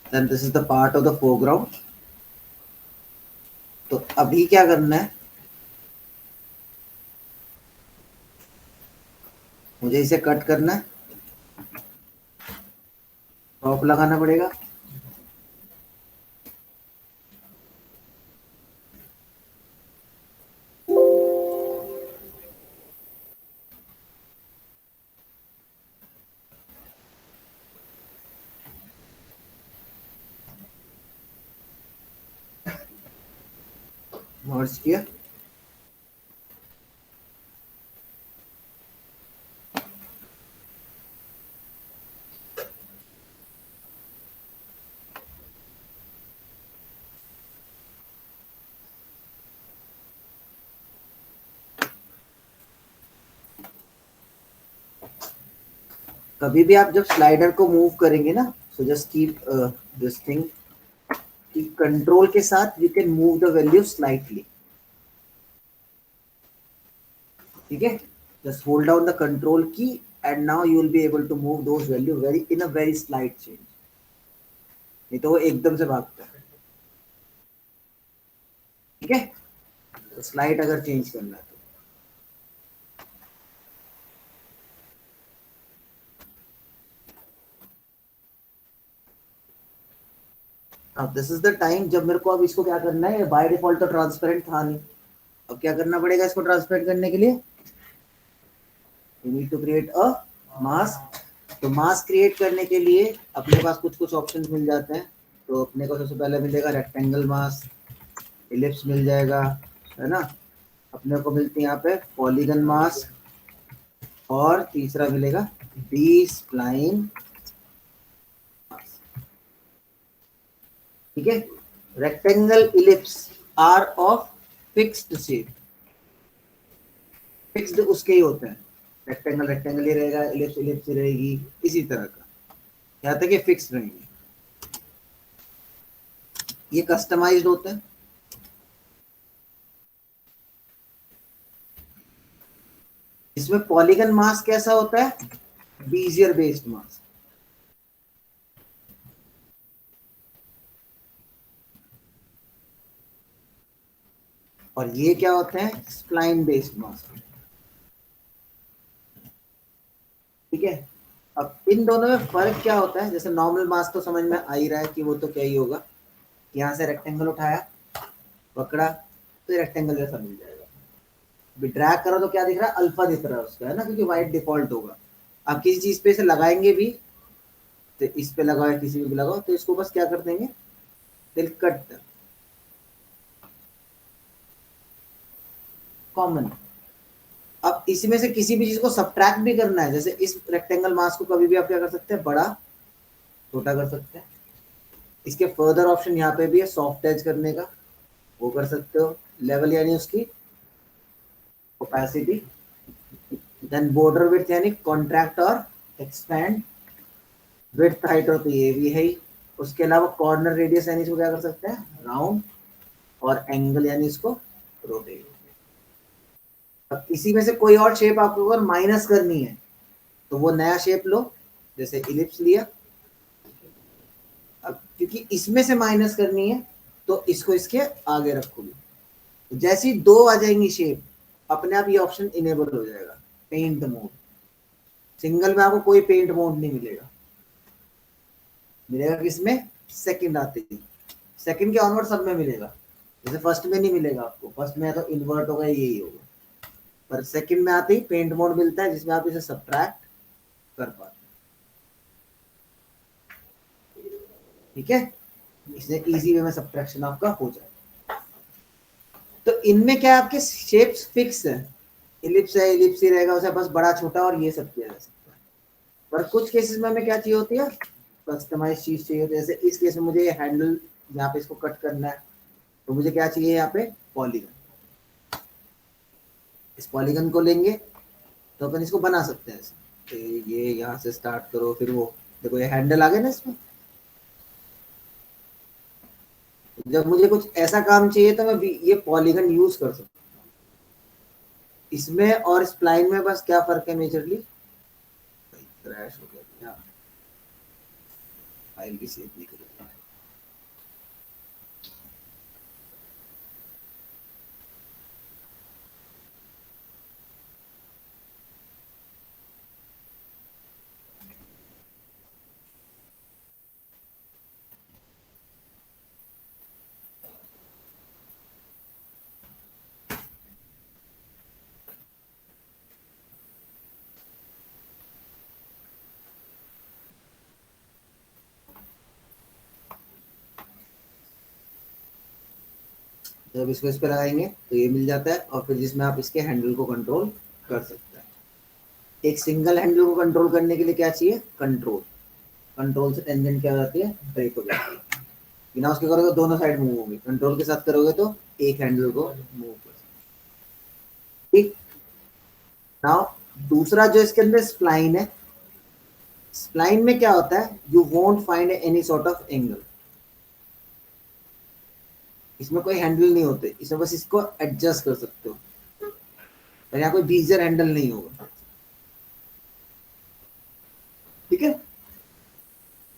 A: Then this is the part of the foreground. तो अभी क्या करना है, मुझे इसे कट करना है, टॉप लगाना पड़ेगा। मर्ज किया, कभी भी आप जब स्लाइडर को मूव करेंगे ना, so just keep this thing कि कंट्रोल के साथ you can move the value slightly, ठीक है। Just hold down the control key and now you will be able to move those value very in a very slight change, नहीं तो वो एकदम से भागता है, ठीक है। तो स्लाइड अगर चेंज करना है तो अब दिस इज द टाइम जब मेरे को अब इसको क्या करना है, बाय डिफॉल्ट तो ट्रांसपेरेंट था नहीं, अब क्या करना पड़ेगा इसको ट्रांसपेरेंट करने के लिए, you need to create a mask. तो मास्क क्रिएट करने के लिए अपने पास कुछ कुछ ऑप्शंस मिल जाते हैं। तो अपने को सबसे पहले मिलेगा रेक्टेंगल मास्क, इलिप्स मिल जाएगा, है ना। अपने को मिलती है यहाँ पे पॉलीगन मास्क, और तीसरा मिलेगा बी स्प्लाइन मास्क, ठीक है। Rectangle ellipse are of fixed shape, fixed उसके ही होते हैं, रेक्टेंगल रेक्टेंगल ही रहेगा, इलिप्स इलिप्स ही रहेगी, इसी तरह का, यहाँ तक ये फिक्स रहेंगे। ये कस्टमाइज्ड होते हैं। इसमें पॉलीगन मास्क कैसा होता है, बीजियर बेस्ड मास्क, और ये क्या होते हैं, स्प्लाइन बेस्ड मास्क, ठीक है। अब इन दोनों में फर्क क्या होता है, जैसे नॉर्मल मास्क तो समझ में आ ही रहा है कि वो तो क्या ही होगा, यहाँ से रेक्टेंगल उठाया, पकड़ा, तो ये रेक्टेंगल जैसा मिल जाएगा। अभी ड्रैग करो तो क्या दिख रहा है, अल्फा दिख रहा है उसका, है ना, क्योंकि वाइट डिफॉल्ट होगा। आप किसी चीज पे से लगाएंगे भी, तो इस पे लगाओ या किसी पे भी लगाओ, तो इसको बस क्या कर देंगे, दिल कट कॉमन। अब इसमें से किसी भी चीज को सब्ट्रैक्ट भी करना है, जैसे इस रेक्टेंगल मास्क को कभी भी आप क्या कर सकते हैं, बड़ा छोटा कर सकते हैं। इसके फर्दर ऑप्शन यहाँ पे भी है, सॉफ्ट एज करने का, वो कर सकते हो, लेवल यानी उसकी ओपेसिटी, देन बॉर्डर विड्थ यानी कॉन्ट्रैक्ट और एक्सपैंड, विड्थ हाइट हो तो ये भी है ही। उसके अलावा कॉर्नर रेडियस यानी इसको क्या कर सकते हैं, राउंड, और एंगल यानी इसको रोटेट। अब इसी में से कोई और शेप आपको अगर माइनस करनी है तो वो नया शेप लो, जैसे इलिप्स लिया। अब क्योंकि इसमें से माइनस करनी है तो इसको इसके आगे रखोगे, जैसी दो आ जाएंगी शेप, अपने आप ये ऑप्शन इनेबल हो जाएगा, पेंट मोड। सिंगल में आपको कोई पेंट मोड नहीं मिलेगा, मिलेगा किसमें, सेकंड आते ही, सेकंड के ऑनवर्ड सब में मिलेगा। जैसे फर्स्ट में नहीं मिलेगा आपको, फर्स्ट में तो इन्वर्ट होगा, यही होगा, पर सेकंड में आते ही पेंट मोड मिलता है, जिसमें आप इसे सब्ट्रैक्ट कर पाते हैं, ठीक है। इससे इजी वे में सब्ट्रैक्शन आपका हो जाए। तो इनमें क्या आपके शेप्स फिक्स है, इलिप्स है, इलिप्स ही रहेगा, उसे बस बड़ा छोटा और ये सब किया जा सकता है। पर कुछ केसेस में हमें क्या चाहिए होती है, कस्टमाइज चीज चाहिए होती है। जैसे इस केस में मुझे ये हैंडल यहाँ पे इसको कट करना है, तो मुझे क्या चाहिए यहाँ पे, पॉलीगन। इस पॉलीगन को लेंगे तो अपन इसको बना सकते हैं। तो ये यहाँ से स्टार्ट करो, फिर वो देखो ये हैंडल आ गया ना इसमें। जब मुझे कुछ ऐसा काम चाहिए तो मैं ये पॉलीगन यूज कर सकता हूँ। इसमें और स्प्लाइन में बस क्या फर्क है मेजरली, क्रैश हो गया, फाइल की सेव नहीं करेगा। जब इसको इस पे लगाएंगे तो ये मिल जाता है, और फिर जिसमें आप इसके हैंडल को कंट्रोल कर सकते हैं। एक सिंगल हैंडल को कंट्रोल करने के लिए क्या चाहिए, कंट्रोल। कंट्रोल से टेंजेंट क्या हो जाती है, ब्रेक हो जाती है। बिना उसके करोगे दोनों साइड मूव होंगी, कंट्रोल के साथ करोगे तो एक हैंडल को मूव कर सकते, ठीक। नाउ दूसरा जो इसके अंदर स्प्लाइन है, स्प्लाइन में क्या होता है, you won't find any sort of angle, इसमें कोई हैंडल नहीं होते, इसमें बस इसको एडजस्ट कर सकते हो, और यहाँ कोई बीजर हैंडल नहीं होगा। ठीक है,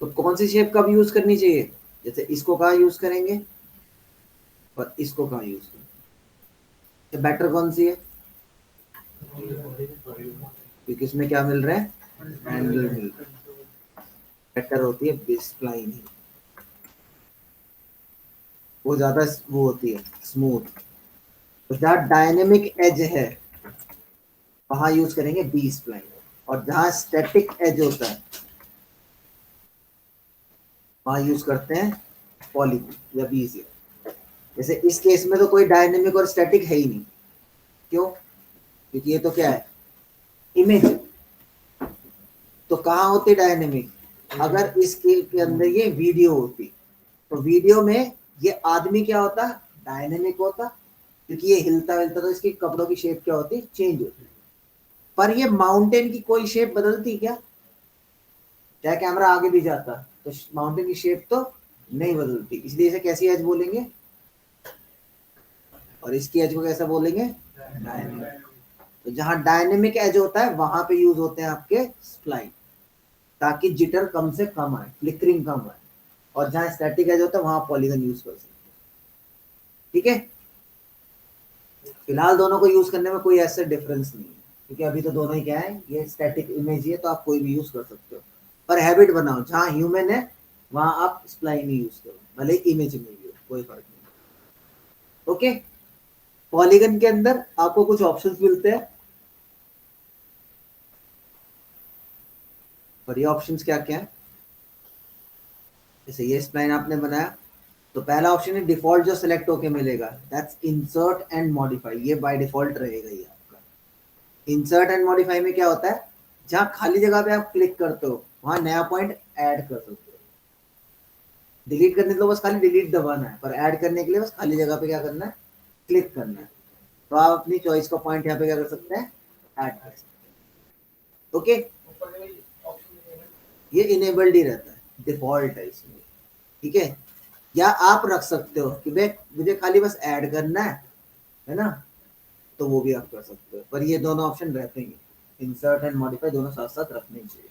A: तो कौन सी शेप कब यूज करनी चाहिए, जैसे इसको कहाँ यूज करेंगे और इसको कहाँ यूज करेंगे, तो बेटर कौन सी है, क्योंकि इसमें क्या मिल रहा है, हैंडल मिल रहा है, बेटर होती है स्प्लाइन ही, वो ज्यादा वो होती है स्मूथ। तो जहाँ डायनेमिक एज है वहां यूज करेंगे बी स्प्लाइन, और जहां स्टैटिक एज होता है वहां यूज करते हैं पॉलीगन या बीजियर। जैसे इस केस में तो कोई डायनेमिक और स्टैटिक है ही नहीं, क्यों, क्योंकि ये तो क्या है, इमेज। तो कहाँ होती डायनेमिक, अगर इसके के अंदर ये वीडियो होती, तो वीडियो में ये आदमी क्या होता, डायनेमिक होता, क्योंकि ये हिलता हिलता तो इसके कपड़ों की शेप क्या होती, चेंज होती। पर ये माउंटेन की कोई शेप बदलती क्या, चाहे कैमरा आगे भी जाता तो माउंटेन की शेप तो नहीं बदलती, इसलिए इसे कैसी एज बोलेंगे, और इसकी एज को कैसा बोलेंगे, डायनेमिक। तो जहां डायनेमिक एज होता है वहां पे यूज होते हैं आपके स्प्लाइन, ताकि जिटर कम से कम आए, फ्लिकरिंग कम आए, और जहां स्टैटिक एज होता है वहां पॉलीगन यूज कर सकते हैं। ठीक है, फिलहाल दोनों को यूज करने में कोई ऐसा डिफरेंस नहीं है, क्योंकि अभी तो दोनों ही क्या है, ये स्टैटिक इमेज ही है, तो आप कोई भी यूज कर सकते हो, पर हैबिट बनाओ जहां ह्यूमन है वहां आप स्प्लाइन ही यूज करो, भले इमेज में भी हो, कोई फर्क नहीं। ओके, पॉलीगन के अंदर आपको कुछ ऑप्शंस मिलते हैं, और ये ऑप्शंस क्या क्या है, जैसे ये स्प्लाइन आपने बनाया, तो पहला ऑप्शन है डिफॉल्ट जो सिलेक्ट होके मिलेगा, दैट्स इंसर्ट एंड मॉडिफाई, ये बाय डिफॉल्ट रहेगा ये आपका। इंसर्ट एंड मॉडिफाई में क्या होता है, जहां खाली जगह पे आप क्लिक करते हो वहां नया पॉइंट ऐड कर सकते हो, डिलीट करने के लिए बस खाली डिलीट दबाना है, पर ऐड करने के लिए बस खाली जगह पे क्या करना है, क्लिक करना है। तो आप अपनी चॉइस का पॉइंट यहाँ पे क्या कर सकते हैं, ऐड कर सकते हैं। ओके, ये इनेबल्ड ही रहता है, डिफॉल्ट है इसमें। ठीक है, या आप रख सकते हो कि भाई मुझे खाली बस ऐड करना है ना, तो वो भी आप कर सकते हो, पर ये दोनों ऑप्शन रहते हैं, इंसर्ट एंड मॉडिफाई दोनों साथ साथ रखने चाहिए,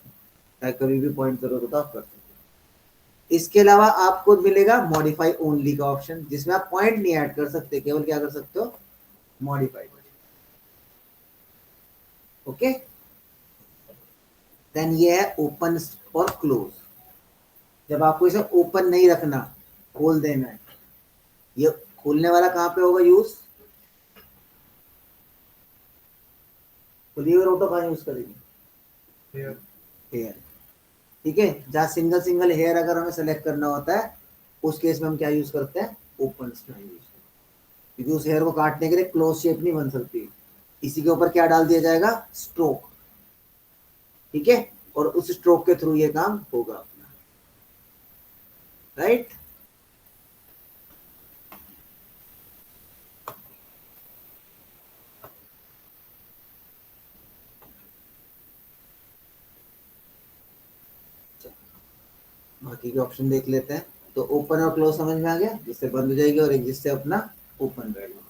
A: चाहे कभी भी पॉइंट जरूरत हो तो आप कर सकते हो। इसके अलावा आपको मिलेगा मॉडिफाई ओनली का ऑप्शन, जिसमें आप पॉइंट नहीं ऐड कर सकते, केवल क्या कर सकते हो, मॉडिफाई। ओके, देन ये है ओपन और क्लोज, जब आपको इसे ओपन नहीं रखना, खोल देना है, ये खोलने वाला कहां पे होगा यूज, लीवर ऑटो कहां यूज करेंगे, हेयर। ठीक है, जहां सिंगल सिंगल हेयर अगर हमें सेलेक्ट करना होता है उस केस में हम क्या यूज करते हैं, ओपन स्प्लाइन यूज करते हैं, क्योंकि उस हेयर को काटने के लिए क्लोज शेप नहीं बन सकती, इसी के ऊपर क्या डाल दिया जाएगा, स्ट्रोक। ठीक है, और उस स्ट्रोक के थ्रू ये काम होगा अपना, राइट। बाकी के ऑप्शन देख लेते हैं। तो ओपन और क्लोज समझ में आ गया, जिससे बंद हो जाएगी और एक जिससे अपना ओपन रहेगा।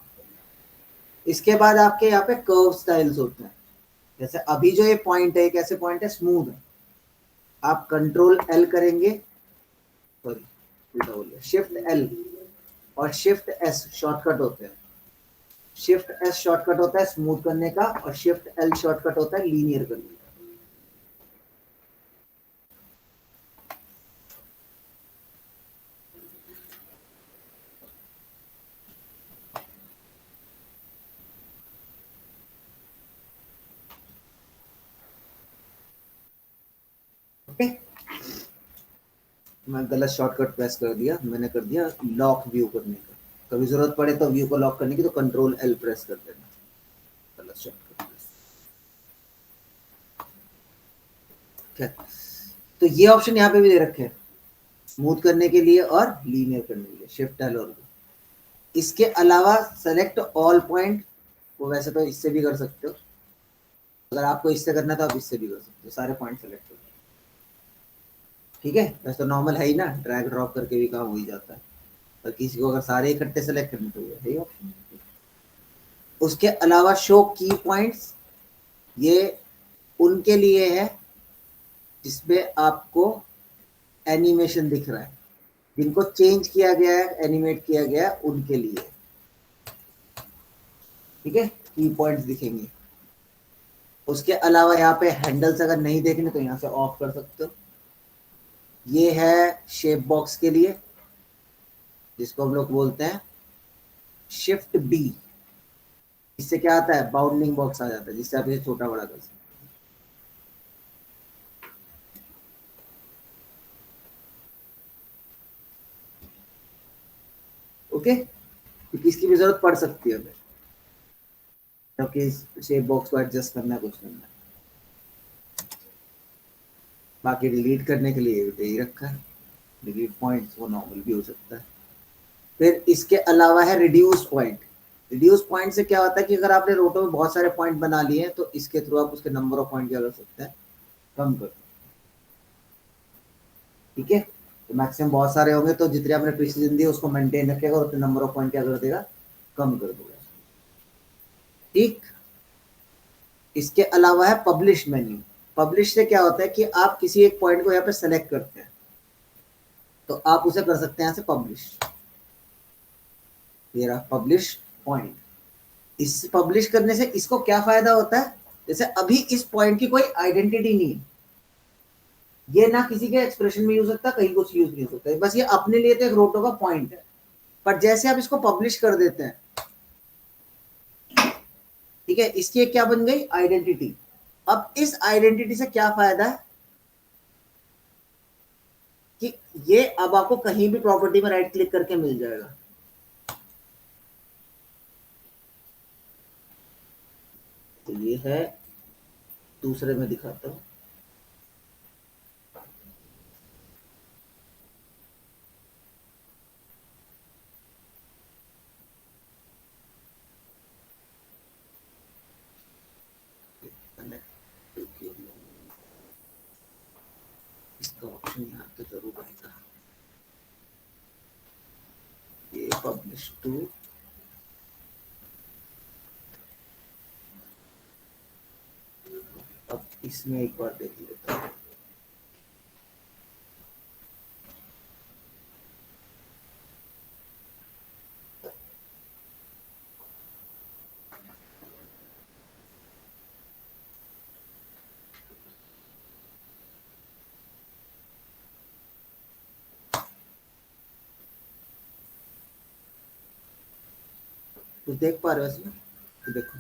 A: इसके बाद आपके यहाँ पे कर्व स्टाइल्स होते हैं, जैसे अभी जो ये पॉइंट है, कैसे पॉइंट है, स्मूथ है, आप कंट्रोल एल करेंगे, सॉरी उल्टा बोल गया, शिफ्ट एल और शिफ्ट एस शॉर्टकट होते हैं। शिफ्ट एस शॉर्टकट होता है स्मूथ करने का, और शिफ्ट एल शॉर्टकट होता है लीनियर करने का। ओके, मैं गलत शॉर्टकट प्रेस कर दिया, मैंने कर दिया लॉक व्यू करने का, कभी जरूरत पड़े तो व्यू को लॉक करने की तो कंट्रोल एल प्रेस कर देना, गलत शॉर्टकट प्रेस। तो ये ऑप्शन यहाँ पे भी दे रखे हैं, स्मूथ करने के लिए और लीनियर करने के लिए, शिफ्ट एल और इसके अलावा सेलेक्ट ऑल पॉइंट, वो वैसे तो इससे भी कर सकते हो, अगर आपको इससे करना है तो आप इससे भी कर सकते हो, सारे पॉइंट सेलेक्ट हो। ठीक है, वैसे तो नॉर्मल है ही ना, ड्रैग ड्रॉप करके भी काम हो ही जाता है, पर किसी को अगर सारे इकट्ठे सेलेक्ट करने तो है ही ऑप्शन। उसके अलावा शो की पॉइंट्स, ये उनके लिए है जिसमें आपको एनिमेशन दिख रहा है, जिनको चेंज किया गया है, एनिमेट किया गया है, उनके लिए। ठीक है, की पॉइंट्स दिखेंगे। उसके अलावा यहाँ पे हैंडल्स अगर नहीं देखने तो यहाँ से ऑफ कर सकते हो। ये है शेप बॉक्स के लिए, जिसको हम लोग बोलते हैं शिफ्ट बी। इससे क्या आता है, बाउंडिंग बॉक्स आ जाता है, जिससे आप इसे छोटा बड़ा कर सकते हैं। ओके, क्योंकि इसकी भी जरूरत पड़ सकती है हमें, क्योंकि शेप बॉक्स को एडजस्ट करना है, कुछ करना है। बाकी डिलीट करने के लिए यही रखा है, डिलीट पॉइंट्स, वो नॉर्मल भी हो सकता है। फिर इसके अलावा है रिड्यूस पॉइंट। रिड्यूस पॉइंट से क्या होता है कि अगर आपने रोटो में बहुत सारे पॉइंट बना लिए हैं तो इसके थ्रू आप उसके नंबर ऑफ पॉइंट क्या कर सकते हैं, कम कर सकते हैं। ठीक है, तो मैक्सिमम बहुत सारे होंगे तो जितने आपने प्रिसीजन दिए उसको मेंटेन रखेगा, उतने नंबर ऑफ पॉइंट क्या कर देगा, कम कर देगा। ठीक, इसके अलावा है पब्लिश मेन्यू। पब्लिश से क्या होता है कि आप किसी एक पॉइंट को यहाँ पे सेलेक्ट करते हैं तो आप उसे कर सकते हैं यहाँ से पब्लिश। ये रहा पब्लिश पॉइंट। इस पब्लिश करने से इसको क्या फायदा होता है, जैसे अभी इस पॉइंट की कोई आइडेंटिटी नहीं है, ये ना किसी के एक्सप्रेशन में यूज होता, कहीं कुछ यूज नहीं हो सकता, बस ये अपने लिए तो एक रोटो का पॉइंट है। पर जैसे आप इसको पब्लिश कर देते हैं, ठीक है, इसकी एक क्या बन गई, आइडेंटिटी। अब इस आइडेंटिटी से क्या फायदा है कि ये अब आपको कहीं भी प्रॉपर्टी में राइट क्लिक करके मिल जाएगा। तो ये है, दूसरे में दिखाता हूं। इसका ऑप्शन यहाँ पे जरूर आएगा, ये पब्लिश टू। अब इसमें एक बार देख लेता हूँ। तो देख पा रहे हो इसमें, तो देखो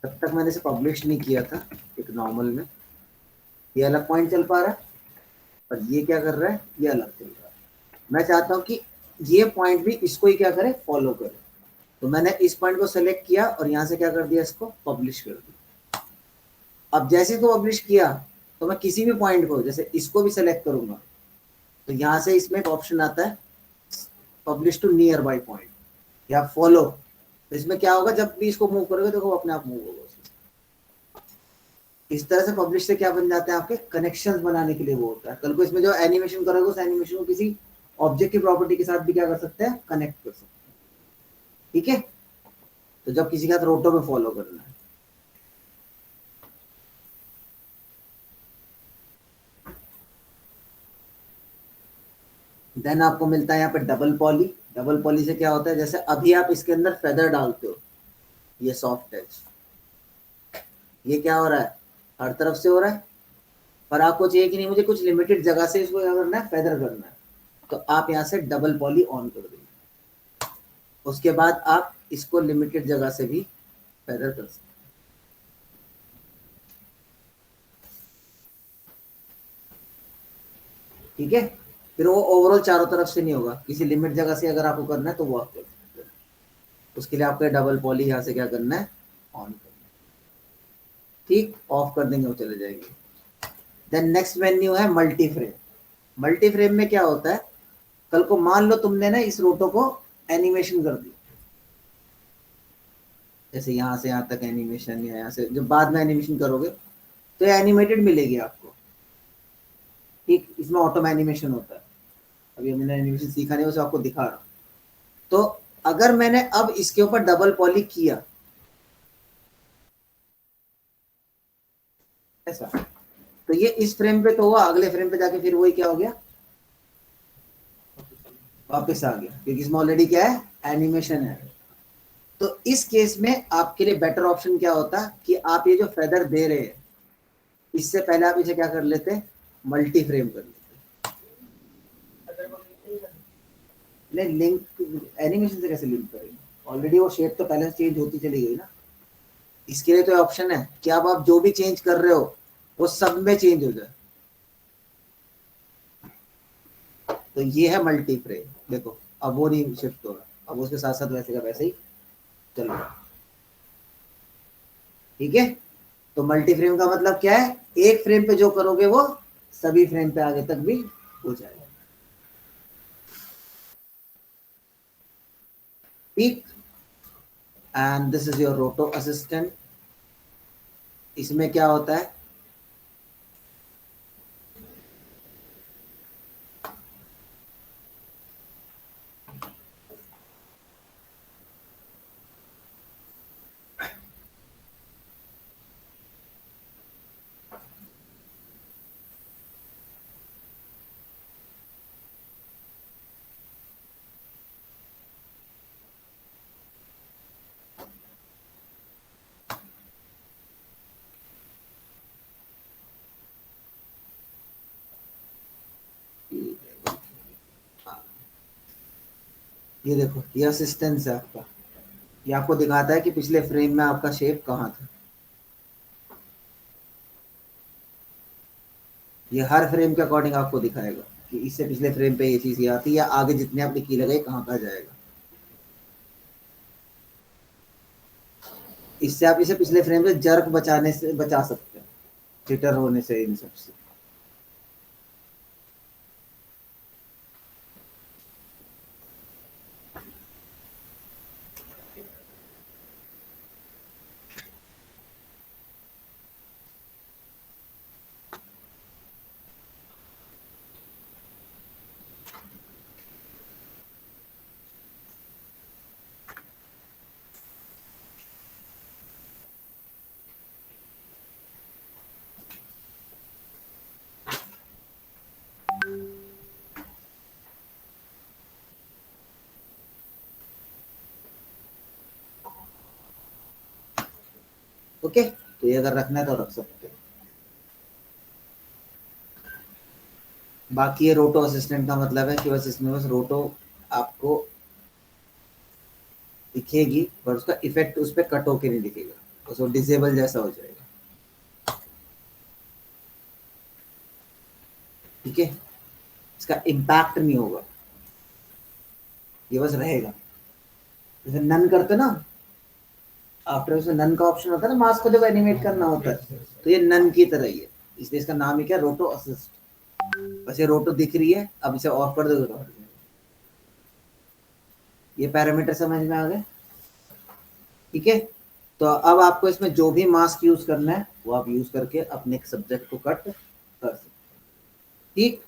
A: तब तक मैंने इसे पब्लिश नहीं किया था, एक नॉर्मल में ये अलग पॉइंट चल पा रहा है, और ये क्या कर रहा है, ये अलग चल रहा है। मैं चाहता हूँ कि ये पॉइंट भी इसको ही क्या करे, फॉलो करे। तो मैंने इस पॉइंट को सेलेक्ट किया और यहाँ से क्या कर दिया, इसको पब्लिश कर दिया। अब जैसे इसको पब्लिश किया तो मैं किसी भी पॉइंट को, जैसे इसको भी सेलेक्ट करूंगा, तो यहाँ से इसमें एक ऑप्शन आता है publish to nearby point या फॉलो। तो इसमें क्या होगा, जब भी इसको मूव करोगे तो वो अपने आप मूव होगा। इस तरह से पब्लिश से क्या बन जाते हैं, आपके कनेक्शंस बनाने के लिए वो होता है। कल को इसमें जो एनिमेशन करोगे उस एनिमेशन को किसी ऑब्जेक्ट की प्रॉपर्टी के साथ भी क्या कर सकते हैं, कनेक्ट कर सकते हैं। ठीक है, तो जब किसी का रोटो में फॉलो करना है, देन आपको मिलता है यहाँ पे डबल पॉली। डबल पॉली से क्या होता है, जैसे अभी आप इसके अंदर फेदर डालते हो, ये सॉफ्ट टच, ये क्या हो रहा है, हर तरफ से हो रहा है, पर आपको चाहिए कि नहीं मुझे कुछ लिमिटेड जगह से इसको क्या करना है, फेदर करना है, तो आप यहाँ से डबल पॉली ऑन कर देंगे। उसके बाद आप इसको लिमिटेड जगह से भी फेदर कर सकते हैं। ठीक है, फिर वो ओवरऑल चारों तरफ से नहीं होगा, किसी लिमिट जगह से अगर आपको करना है तो वो आप कर सकते हैं। उसके लिए आपको डबल पॉली यहाँ से क्या करना है, ऑन करना है। ठीक, ऑफ कर देंगे वो चले जाएंगे। देन नेक्स्ट मेन्यू है मल्टी फ्रेम। मल्टी फ्रेम में क्या होता है, कल को मान लो तुमने ना इस रोटो को एनिमेशन कर दिया, जैसे यहाँ से यहाँ तक एनिमेशन, या यहाँ से जब बाद में एनिमेशन करोगे तो एनिमेटेड मिलेगी आपको। ठीक, इसमें ऑटो एनिमेशन होता है, अभी मैंने एनिमेशन सीखा नहीं, उसे आपको दिखा रहा हूँ। तो अगर मैंने अब इसके ऊपर डबल पॉली किया ऐसा, तो ये इस फ्रेम पे तो हुआ, अगले फ्रेम पे जाके फिर वही क्या हो गया, वापस आ गया, क्योंकि इसमें ऑलरेडी क्या है, एनिमेशन है। तो इस केस में आपके लिए बेटर ऑप्शन क्या होता कि आप ये जो फेदर दे रहे हैं, इससे पहले आप इसे क्या कर लेते, मल्टी फ्रेम कर लेते। नहीं, लिंक एनिमेशन से कैसे लिंक करेंगे, ऑलरेडी वो शेप तो पहले से चेंज होती चली गई ना। इसके लिए तो ऑप्शन है कि अब आप जो भी चेंज कर रहे हो वो सब में चेंज हो जाए। तो ये है मल्टी फ्रेम, देखो अब वो नहीं शिफ्ट हो रहा, अब उसके साथ साथ वैसे का वैसे ही चल रहा। ठीक है, तो मल्टी फ्रेम का मतलब क्या है, एक फ्रेम पे जो करोगे वो सभी फ्रेम पे आगे तक भी हो जाएगा। ठीक, एंड दिस इज योर रोटो असिस्टेंट। इसमें क्या होता है, ये देखो ये असिस्टेंस है आपका, ये आपको दिखाता है कि पिछले फ्रेम में आपका शेप कहाँ था। ये हर फ्रेम के अकॉर्डिंग आपको दिखाएगा कि इससे पिछले फ्रेम पे ये चीज ये आती है, या आगे जितने आपने की लगाई कहाँ कहाँ जाएगा। इससे आप इसे पिछले फ्रेम से जर्क बचाने से बचा सकते हैं, जिटर होने से, इन सब से। ओके, तो ये अगर रखना है तो रख सकते हैं। बाकी ये रोटो असिस्टेंट का मतलब है कि बस इसमें बस रोटो आपको दिखेगी, पर उसका इफेक्ट उस पर कट होके नहीं दिखेगा, उसको डिसेबल जैसा हो जाएगा। ठीक है, इसका इम्पैक्ट नहीं होगा, ये बस रहेगा। जैसे नन करते ना, आफ्टर उसमें नन का ऑप्शन होता है ना, मास्क को जब एनिमेट करना होता है, तो ये नन की तरह ही है, इसलिए इसका नाम ही क्या, रोटो असिस्ट। बस ये रोटो दिख रही है, अब इसे ऑफ कर दो तो ये पैरामीटर समझ में आ गए। ठीक है, तो अब आपको इसमें जो भी मास्क यूज करना है वो आप यूज करके अपने सब्जेक्ट को कट कर सकते हैं। ठीक,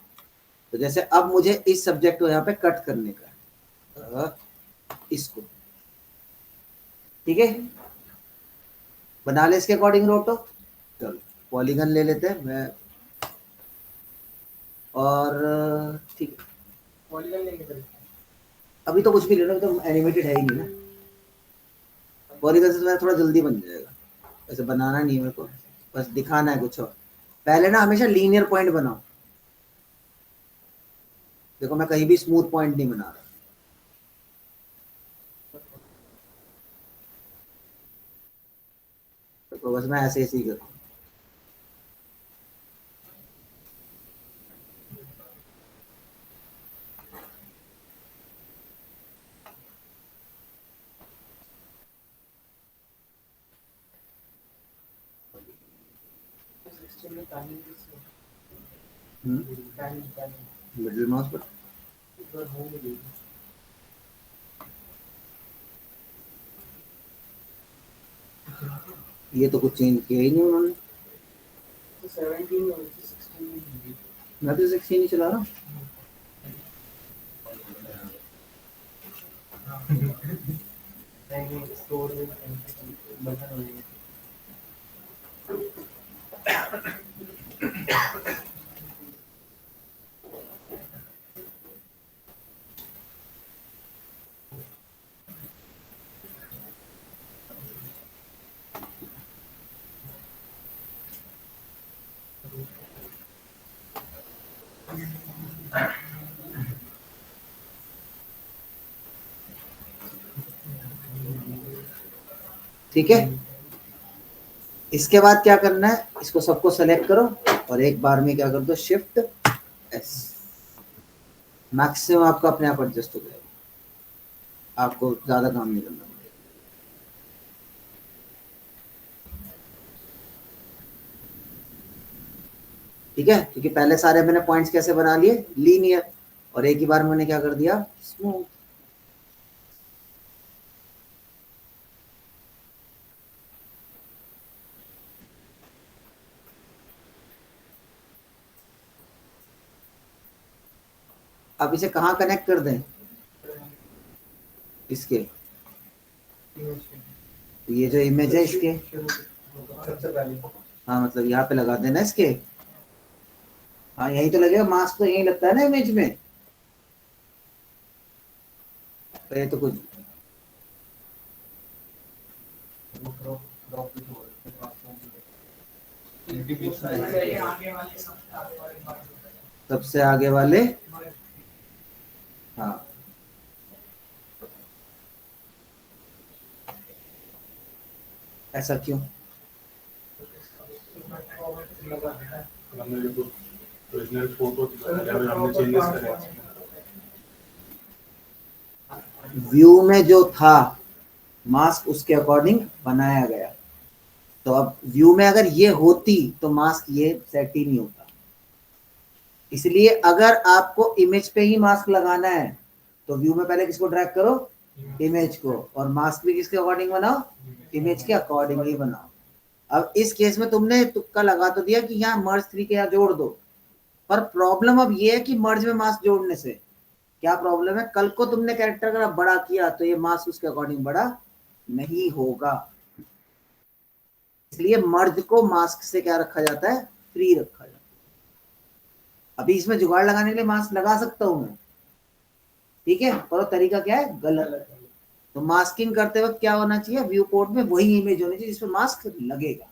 A: तो जैसे अब मुझे इस सब्जेक्ट को यहाँ पे कट करने का है, इसको, ठीक है, बना ले इसके अकॉर्डिंग रोटो। चलो पॉलीगन ले लेते हैं मैं, और ठीक है,
C: पॉलीगन लेके चलते हैं।
A: अभी तो कुछ भी लेना, अभी तो एनिमेटेड है ही नहीं ना। पॉलीगन से तो थोड़ा जल्दी बन जाएगा, वैसे बनाना नहीं है मेरे को, बस दिखाना है कुछ और। पहले ना हमेशा लीनियर पॉइंट बनाओ, देखो मैं कहीं भी स्मूथ पॉइंट नहीं बना रहा, तो बस मैं ऐसे ऐसे ही करूँ।
C: सिस्टम में टाइमिंग
A: मिडिल माउस पर
C: इधर हो गई।
A: ये तो कुछ चेंज किया ही नहीं उन्होंने।
C: तो 17 और 16 में होगी।
A: मैं तो 16 ही चला रहा हूँ।
D: नहीं स्टोर में बटन हो गया।
A: ठीक है, इसके बाद क्या करना है, इसको सबको सेलेक्ट करो और एक बार में क्या कर दो, शिफ्ट एस। मैक्सिमम आपका अपने आप एडजस्ट हो जाएगा, आपको ज्यादा काम नहीं करना पड़ेगा। ठीक है, क्योंकि पहले सारे मैंने पॉइंट्स कैसे बना लिए, लीनियर, और एक ही बार मैंने क्या कर दिया, स्मूथ। अब इसे कहाँ कनेक्ट कर दें, इसके, ये जो इमेज है इसके,
D: सबसे पहले
A: हाँ मतलब यहाँ पे लगा देना इसके। हाँ यही तो लगेगा, मास्क तो यही लगता है ना इमेज में, तो ये तो कुछ सबसे आगे वाले, हाँ ऐसा क्यों,
E: हमने जो ओरिजिनल फोटो हमने चेंजेस करे।
A: व्यू में जो था मास्क उसके अकॉर्डिंग बनाया गया, तो अब व्यू में अगर ये होती तो मास्क ये सेट ही नहीं होता। इसलिए अगर आपको इमेज पे ही मास्क लगाना है तो व्यू में पहले किसको ड्रैग करो, इमेज को, और मास्क भी किसके अकॉर्डिंग बनाओ, इमेज के अकॉर्डिंग ही बनाओ। अब इस केस में तुमने तुक्का लगा तो दिया कि यहाँ मर्ज 3 के यहाँ जोड़ दो, पर प्रॉब्लम अब ये है कि मर्ज में मास्क जोड़ने से क्या प्रॉब्लम है, कल को तुमने कैरेक्टर अगर बड़ा किया तो ये मास्क उसके अकॉर्डिंग बड़ा नहीं होगा। इसलिए मर्ज को मास्क से क्या रखा जाता है, फ्री रखा जाता है। अभी इसमें जुगाड़ लगाने के लिए मास्क लगा सकता हूं मैं, ठीक है, पर वो तरीका क्या है, गलत। तो मास्किंग करते वक्त क्या होना चाहिए, व्यू पोर्ट में वही इमेज होनी चाहिए जिसमें मास्क लगेगा।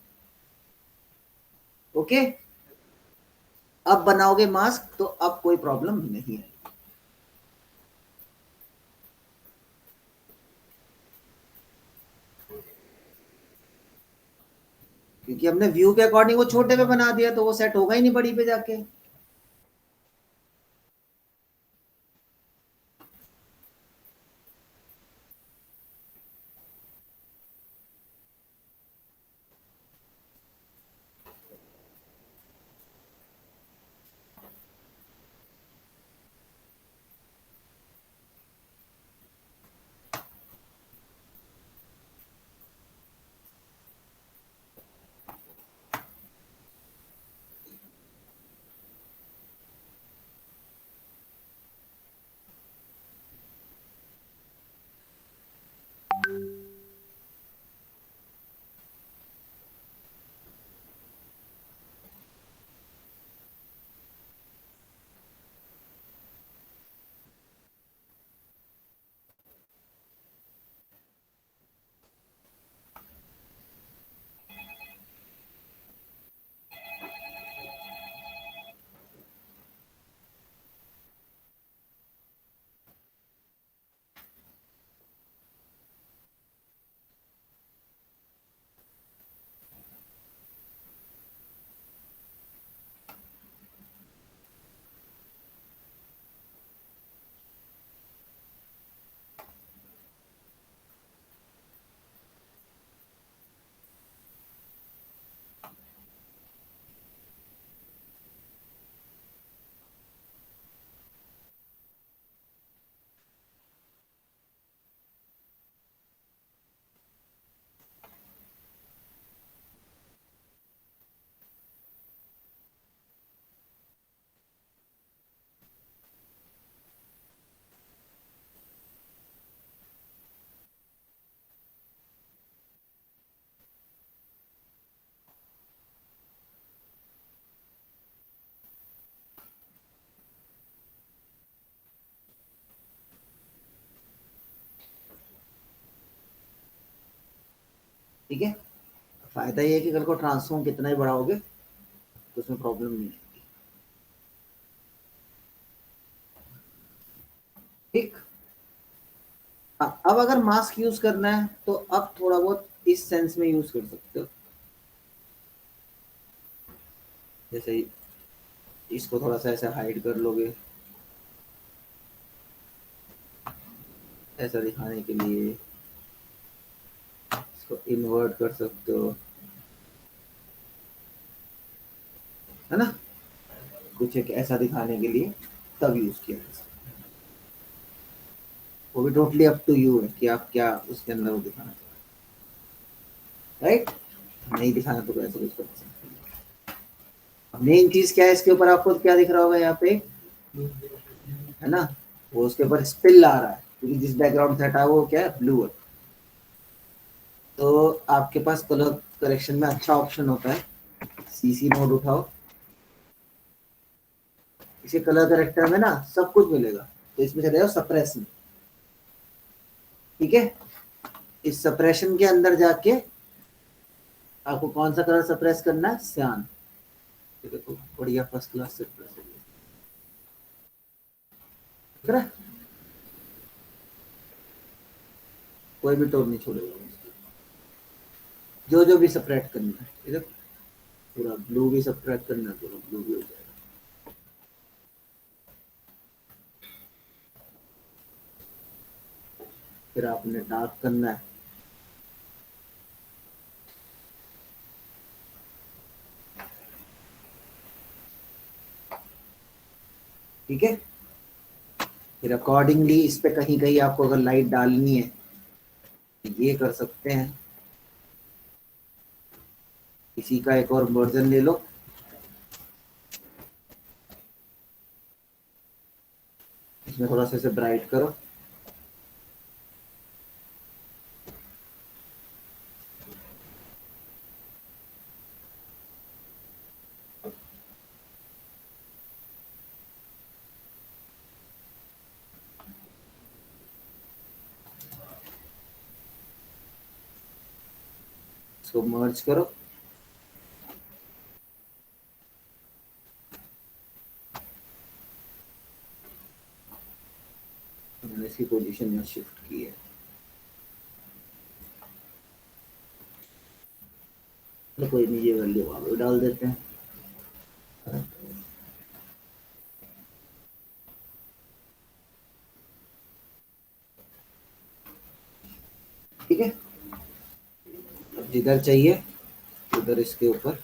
A: ओके, अब बनाओगे मास्क तो अब कोई प्रॉब्लम नहीं है। क्योंकि हमने व्यू के अकॉर्डिंग वो छोटे पे बना दिया तो वो सेट होगा ही नहीं बड़ी पे जाके। ठीक है, फायदा ये है कि कल को ट्रांसफॉर्म कितना ही बढ़ाओगे तो उसमें प्रॉब्लम नहीं आएगी। ठीक। हाँ, अब अगर मास्क यूज करना है तो अब थोड़ा बहुत इस सेंस में यूज कर सकते हो, जैसे इसको थोड़ा सा ऐसे हाइड कर लोगे ऐसा दिखाने के लिए, इसको इन्वर्ट कर सकते हो, है ना, कुछ एक ऐसा दिखाने के लिए तब यूज किया जा सकता है। वो भी टोटली अप टू यू है कि आप क्या उसके अंदर वो दिखाना चाहते हैं, राइट। नहीं दिखाना तो कैसे कुछ कर सकते हैं। मेन चीज क्या है इसके ऊपर, आपको क्या दिख रहा होगा यहाँ पे, है ना, वो उसके ऊपर स्पिल आ रहा है क्योंकि जिस बैकग्राउंड से हटा है वो क्या है, ब्लू है। तो आपके पास कलर करेक्शन में अच्छा ऑप्शन होता है, सीसी मोड उठाओ, इसे कलर करेक्टर में ना सब कुछ मिलेगा, तो इसमें चले जाओ सप्रेस में। ठीक है, इस सप्रेशन के अंदर जाके आपको कौन सा कलर सप्रेस करना है, सियान। देखो बढ़िया फर्स्ट क्लास सप्रेस है, दिख रहा है? कोई भी टोन नहीं छोड़ेगा, जो जो भी सेपरेट करना है, ठीक है, पूरा ब्लू भी सेपरेट करना है, पूरा ब्लू भी हो जाएगा। फिर आपने डार्क करना है, ठीक है। फिर अकॉर्डिंगली इस पे कहीं कहीं आपको अगर लाइट डालनी है ये कर सकते हैं, इसी का एक और वर्जन ले लो, इसमें थोड़ा सा इसे ब्राइट करो, इसको मर्ज करो, मैंने इसकी पोजीशन में शिफ्ट की है, तो कोई नहीं, ये वैल्यू वहां पे डाल देते हैं। ठीक है, अब जिधर चाहिए उधर इसके ऊपर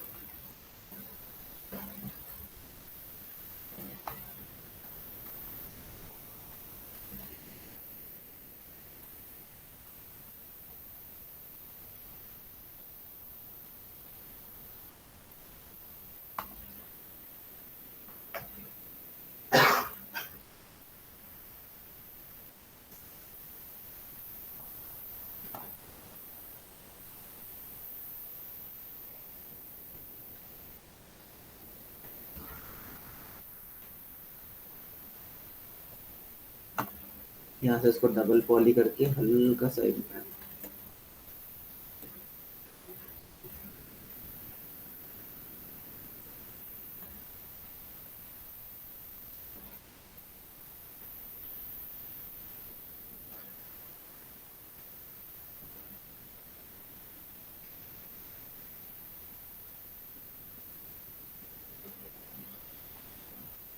A: यहाँ से इसको डबल पॉली करके हल्का सा इम्पैक्ट,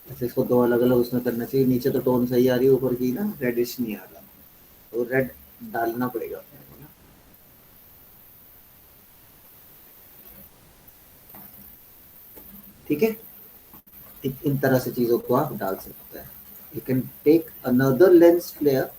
A: ऐसे इसको दो अलग अलग उसमें करना चाहिए। नीचे तो टोन सही आ रही है, ऊपर की ना रेडिश नहीं आ रहा, तो रेड डालना पड़ेगा अपने को ना। ठीक है, इन तरह से चीजों को आप डाल सकते हैं। You can take another lens flare,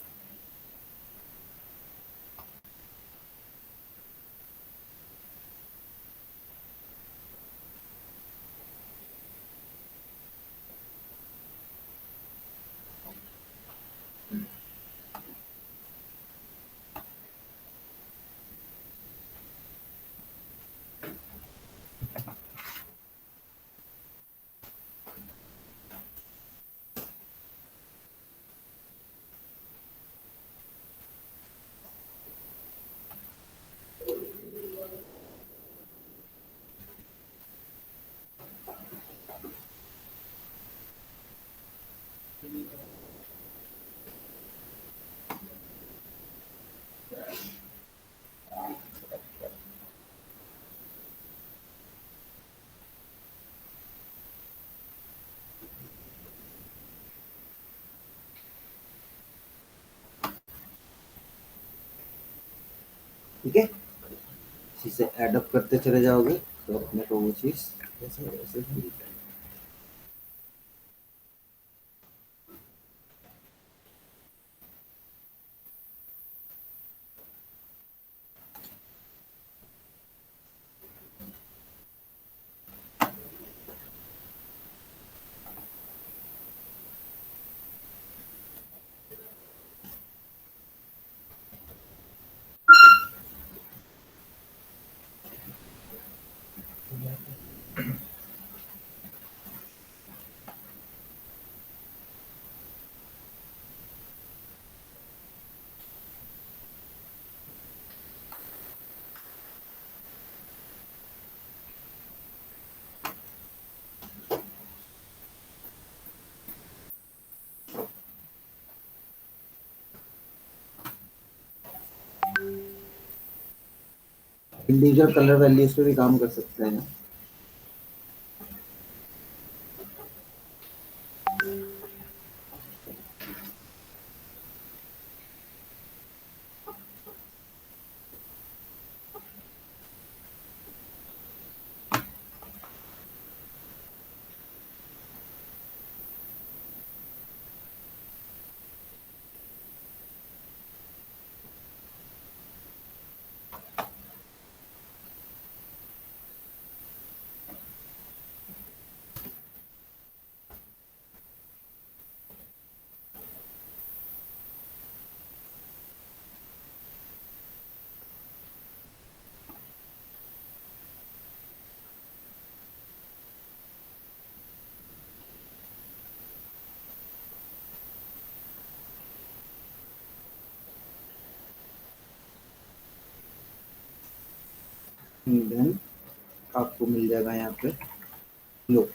A: ठीक है, इसी से एडअप करते चले जाओगे तो अपने को वो चीज़ वैसे वैसे मिल जाएगी। इंडिविजुअल कलर वैल्यूज पे भी काम कर सकते हैं ना। देन आपको मिल जाएगा यहाँ पे लो।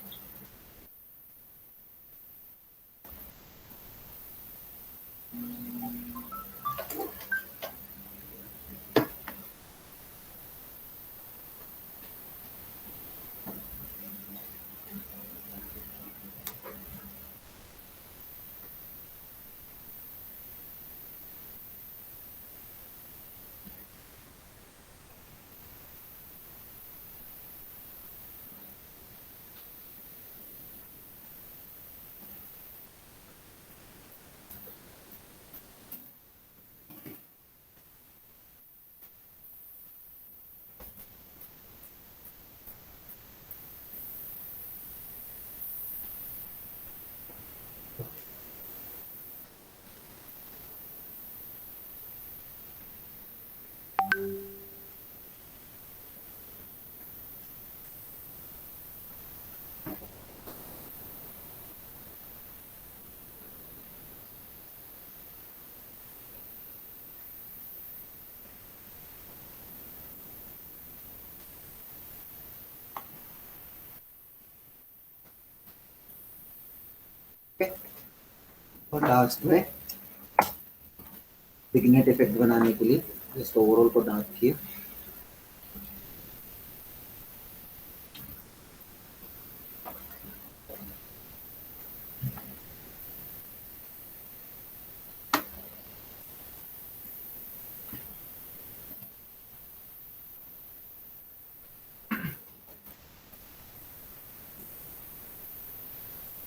A: और लास्ट में पिगनेट इफेक्ट बनाने के लिए इसको ओवरऑल को डार्क किए।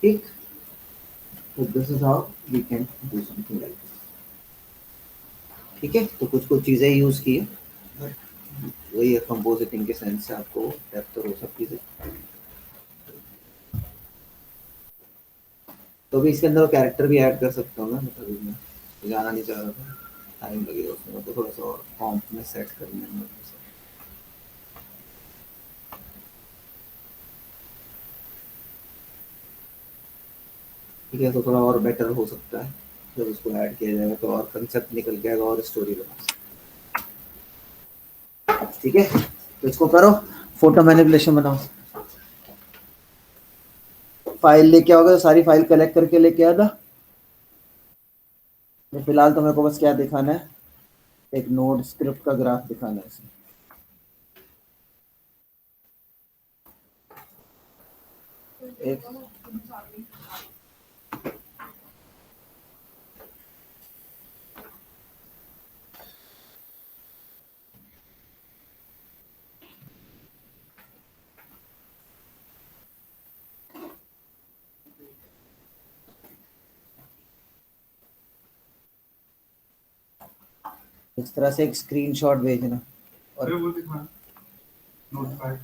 A: ठीक, तो this is how we can do something like this. ठीक है, तो कुछ कुछ चीज़ें यूज़ की है, वही है कंपोजिटिंग के सेंस से आपको डेप्थ और वो सब चीज़ें। तो भी इसके अंदर कैरेक्टर भी ऐड कर सकता हूँ मैं, मतलब मैं जाना नहीं चाह रहा था, टाइम लगेगा उसमें, तो थोड़ा सा और कॉम्प में सेट करने में। ठीक है, तो थोड़ा और बेटर हो सकता है जब उसको ऐड किया जाएगा, तो और कंसेप्ट निकल के आएगा और स्टोरी बना सकते। ठीक है, तो इसको करो, फोटो मैनिपुलेशन बनाओ। फाइल लेके आओगे तो सारी फाइल कलेक्ट करके लेके आना। तो फिलहाल तो मेरे को बस क्या दिखाना है, एक नोड स्क्रिप्ट का ग्राफ दिखाना है इसमें। एक इस तरह से एक स्क्रीनशॉट भेजना और
E: वो दिखा नोटिफाई